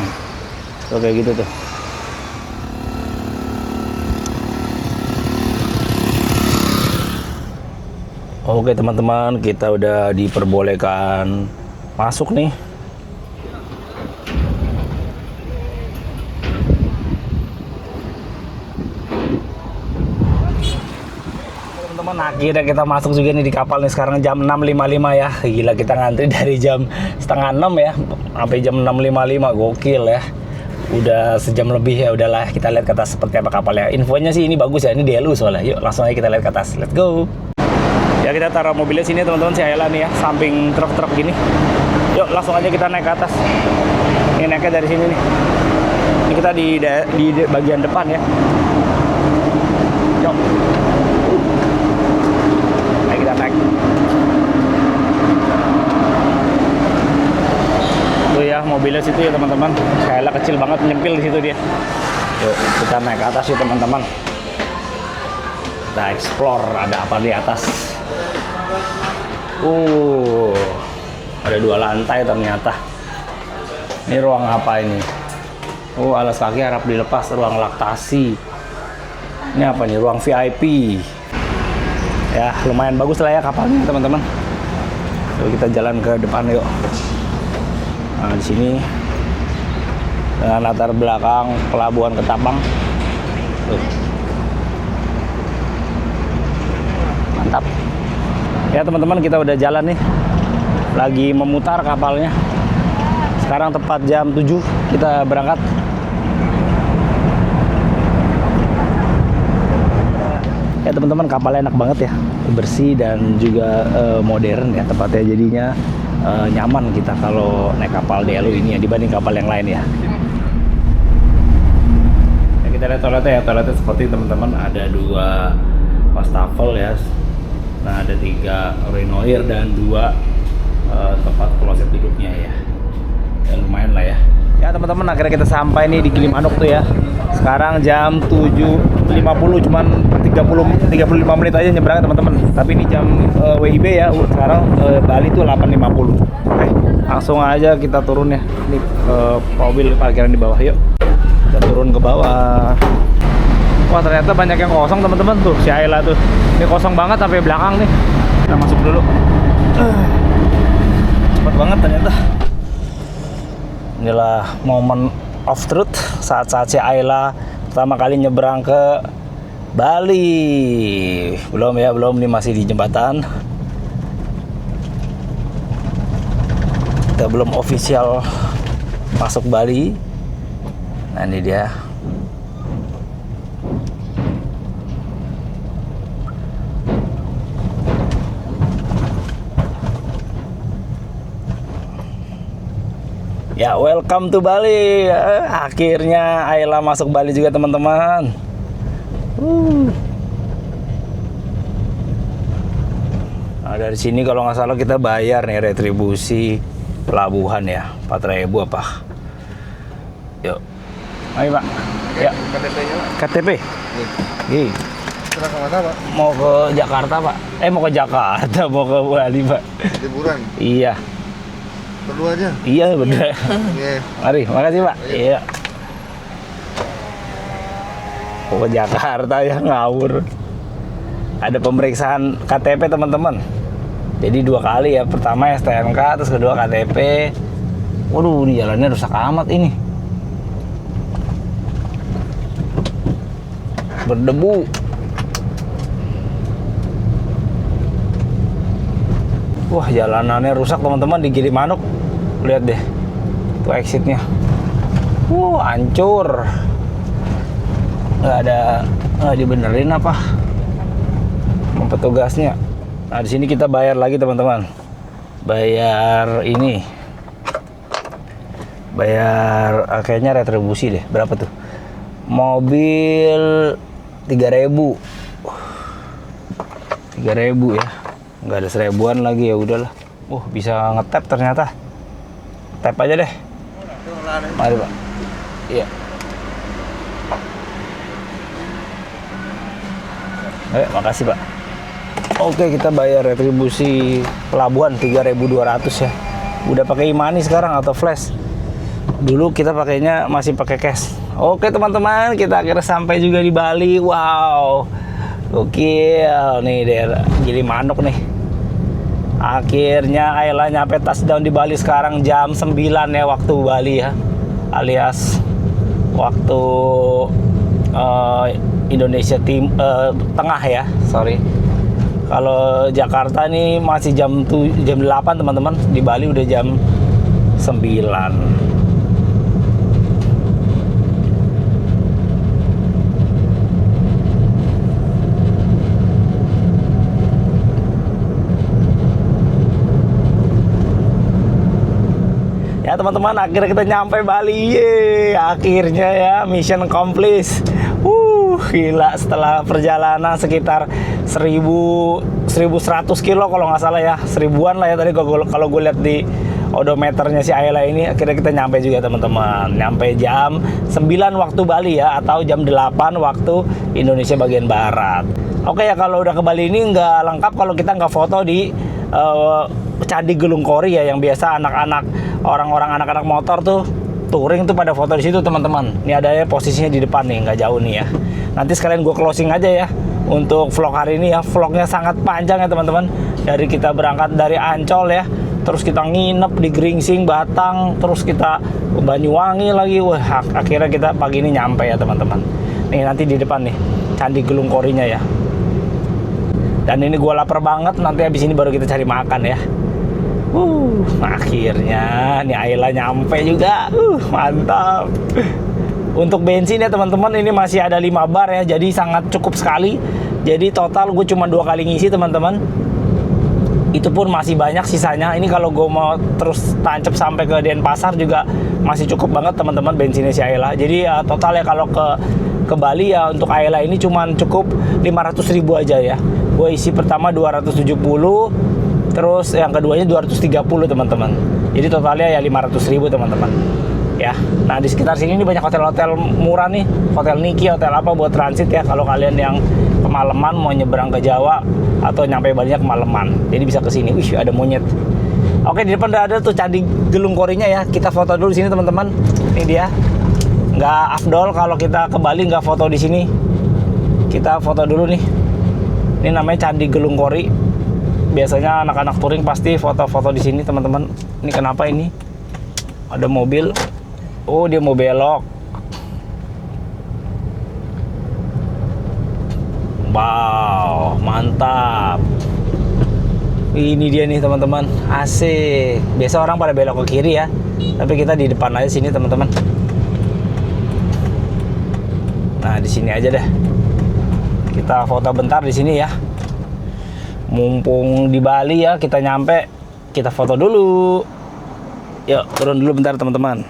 [SPEAKER 1] Tuh kayak gitu tuh. Oke teman-teman, kita udah diperbolehkan masuk nih. Teman-teman, akhirnya kita masuk juga nih di kapal nih. Sekarang jam 6.55 ya. Gila, kita ngantri dari jam setengah 6 ya sampai jam 6.55, gokil ya. Udah sejam lebih ya, udahlah kita lihat ke atas seperti apa kapalnya. Infonya sih ini bagus ya, ini DLU soalnya. Yuk langsung aja kita lihat ke atas. Let's go. Ya kita taruh mobilnya sini teman-teman, si Ayla nih ya, samping truk-truk gini. Yuk langsung aja kita naik ke atas. Ini naiknya dari sini nih. Ini kita di bagian depan ya. Yuk. Ayo kita naik. Tuh ya mobilnya situ ya teman-teman. Ayla kecil banget, nyempil di situ dia. Yuk kita naik ke atas ya teman-teman. Kita explore ada apa di atas. Ada 2 lantai ternyata. Ini ruang apa ini? Alas kaki harap dilepas, ruang laktasi. Ini apa nih? Ruang VIP. Ya, lumayan bagus lah ya kapalnya, teman-teman. Yuk kita jalan ke depan yuk. Nah, di sini dengan latar belakang pelabuhan Ketapang. Tuh. Mantap. Ya teman-teman, kita udah jalan nih. Lagi memutar kapalnya. Sekarang tepat jam 7 kita berangkat. Ya teman-teman, kapalnya enak banget ya. Bersih dan juga modern ya tempatnya, jadinya nyaman kita kalau naik kapal DLU ini ya dibanding kapal yang lain ya. Ya kita lihat toiletnya ya. Toiletnya seperti teman-teman ada 2 wastafel ya. Nah ada 3 urinoir dan 2 tempat kloset duduknya ya. Ya lumayan lah ya. Ya teman-teman, akhirnya kita sampai nih di Gilimanuk tuh ya. Sekarang jam 7.50, cuman 35 menit aja nyebrang teman-teman. Tapi ini jam WIB ya. Sekarang Bali tuh 8.50. Oke, langsung aja kita turun ya. Ini mobil parkiran di bawah, yuk. Kita turun ke bawah. Wah ternyata banyak yang kosong teman-teman tuh, si Ayla tuh. Ini kosong banget sampai belakang nih. Kita masuk dulu. Cepet banget ternyata. Inilah momen of truth saat-saat si Ayla pertama kali nyebrang ke Bali. Belum ya, belum, nih masih di jembatan. Kita belum official masuk Bali. Nah ini dia. Ya, welcome to Bali. Akhirnya Ayla masuk Bali juga teman-teman. Nah, dari sini kalau nggak salah kita bayar nih retribusi pelabuhan ya, 4.000 apa? Yuk, ayo Pak. Ya.
[SPEAKER 2] KTP-nya Pak.
[SPEAKER 1] KTP.
[SPEAKER 2] Nih. Kita kemana Pak?
[SPEAKER 1] Mau ke Jakarta Pak. Mau ke Jakarta, mau ke Bali Pak.
[SPEAKER 2] Liburan.
[SPEAKER 1] Iya.
[SPEAKER 2] Perlu aja.
[SPEAKER 1] Iya bener.
[SPEAKER 2] Iya.
[SPEAKER 1] Mari, makasih Pak. Iya. Mau ke Jakarta ya, ngawur. Ada pemeriksaan KTP teman-teman. Jadi 2 kali ya. Pertama STNK, terus kedua KTP. Waduh, ini jalannya rusak amat ini. Berdebu. Wah, jalanannya rusak teman-teman di Gilimanuk. Lihat deh. Tuh exitnya. Hancur. Nggak dibenerin apa? Sama petugasnya. Nah, di sini kita bayar lagi teman-teman. Bayar ini. Bayar kayaknya retribusi deh. Berapa tuh? Mobil 3.000. 3.000 ya. Nggak ada 1.000-an lagi, ya udahlah. Bisa ngetap ternyata. Tap aja deh. Mari Pak. Iya. Makasih Pak. Oke, kita bayar retribusi pelabuhan 3.200 ya. Udah pakai e-money sekarang atau flash. Dulu kita pakainya masih pakai cash. Oke teman-teman, kita akhirnya sampai juga di Bali. Wow. Gokil nih daerah Gilimanuk nih. Akhirnya Ayla nyampe touchdown di Bali sekarang jam 9 ya waktu Bali ya. Alias waktu Indonesia tengah ya, sorry. Kalau Jakarta nih masih jam 8 teman-teman. Di Bali udah jam 9. Ya teman-teman, akhirnya kita nyampe Bali. Yeay, akhirnya ya, mission accomplished. Gila, setelah perjalanan sekitar 1100 kilo kalau nggak salah ya, 1000-an lah ya tadi kalau gue lihat di odometernya si Ayla ini. Akhirnya kita nyampe juga teman-teman, nyampe jam 9 waktu Bali ya, atau jam 8 waktu Indonesia bagian barat. Oke ya, kalau udah ke Bali ini nggak lengkap kalau kita nggak foto di Candi Gelung Kori ya, yang biasa anak-anak motor tuh touring tuh pada foto di situ teman-teman. Ini ada ya posisinya di depan nih, nggak jauh nih ya. Nanti sekalian gue closing aja ya untuk vlog hari ini ya. Vlognya sangat panjang ya teman-teman. Dari kita berangkat dari Ancol ya, terus kita nginep di Gringsing, Batang, terus kita ke Banyuwangi lagi. Wah, akhirnya kita pagi ini nyampe ya teman-teman. Nih nanti di depan nih Candi Gelung Korinya ya. Dan ini gue lapar banget, nanti habis ini baru kita cari makan ya. Akhirnya nih Ayla nyampe juga. Mantap. Untuk bensin ya teman-teman, ini masih ada 5 bar ya, jadi sangat cukup sekali. Jadi total gue cuma 2 kali ngisi teman-teman. Itu pun masih banyak sisanya. Ini kalau gue mau terus tancap sampai ke Denpasar juga masih cukup banget teman-teman bensinnya si Ayla. Jadi total ya kalau ke Bali ya untuk Ayla ini cuma cukup 500.000 aja ya. Gue isi pertama 270, terus yang keduanya 230 teman-teman. Jadi totalnya ya 500.000 teman-teman. Ya, nah di sekitar sini ini banyak hotel-hotel murah nih, hotel Niki, hotel apa buat transit ya. Kalau kalian yang kemalaman mau nyebrang ke Jawa atau nyampe Balinya kemalaman, jadi bisa ke sini. Wih, ada monyet. Oke, di depan udah ada tuh Candi Gelung Korinya ya. Kita foto dulu di sini teman-teman. Ini dia. Nggak afdol kalau kita ke Bali nggak foto di sini. Kita foto dulu nih. Ini namanya Candi Gelung Kori. Biasanya anak-anak touring pasti foto-foto di sini teman-teman. Ini kenapa ini? Ada mobil. Oh, dia mau belok. Wow, mantap. Ini dia nih teman-teman, asik. Biasa orang pada belok ke kiri ya, tapi kita di depan aja sini teman-teman. Nah, di sini aja deh. Kita foto bentar di sini ya. Mumpung di Bali ya, kita nyampe, kita foto dulu. Yuk, turun dulu bentar teman-teman.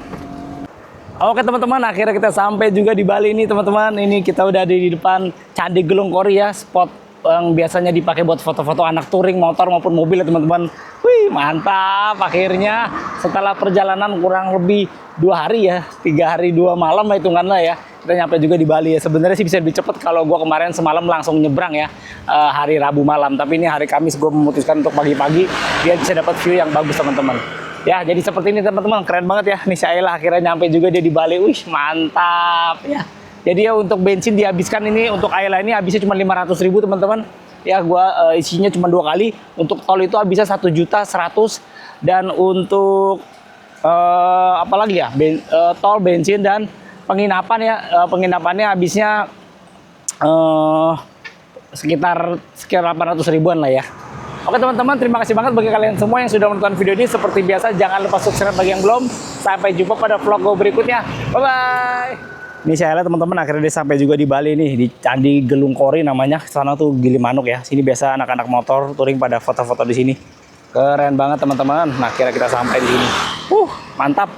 [SPEAKER 1] Oke teman-teman, akhirnya kita sampai juga di Bali ini teman-teman. Ini kita udah di depan Candi Gelung Kori ya, spot yang biasanya dipakai buat foto-foto anak touring motor maupun mobil ya teman-teman. Wih, mantap. Akhirnya setelah perjalanan kurang lebih 2 hari ya, 3 hari 2 malam lah hitungannya ya, kita nyampe juga di Bali ya. Sebenarnya sih bisa lebih cepat kalau gua kemarin semalam langsung nyebrang ya, hari Rabu malam. Tapi ini hari Kamis gue memutuskan untuk pagi-pagi biar bisa dapat view yang bagus teman-teman. Ya, jadi seperti ini teman-teman, keren banget ya. Nih si Ayla akhirnya nyampe juga dia di Bali. Wih, mantap ya. Jadi ya untuk bensin dihabiskan ini, untuk Ayla ini habisnya cuma 500.000 teman-teman. Ya, gua isinya cuma 2 kali. Untuk tol itu habisnya 1.100.000. Dan untuk apa lagi ya? Tol, bensin dan penginapan ya. Penginapannya habisnya sekitar 800.000-an lah ya. Oke teman-teman, terima kasih banget bagi kalian semua yang sudah menonton video ini. Seperti biasa, jangan lupa subscribe bagi yang belum. Sampai jumpa pada vlog gue berikutnya. Bye-bye. Ini saya lihat teman-teman, akhirnya dia sampai juga di Bali nih, di Candi Gelung Kori namanya. Sana tuh Gilimanuk ya. Sini biasa anak-anak motor touring pada foto-foto di sini. Keren banget teman-teman. Nah, akhirnya kita sampai di sini. Mantap.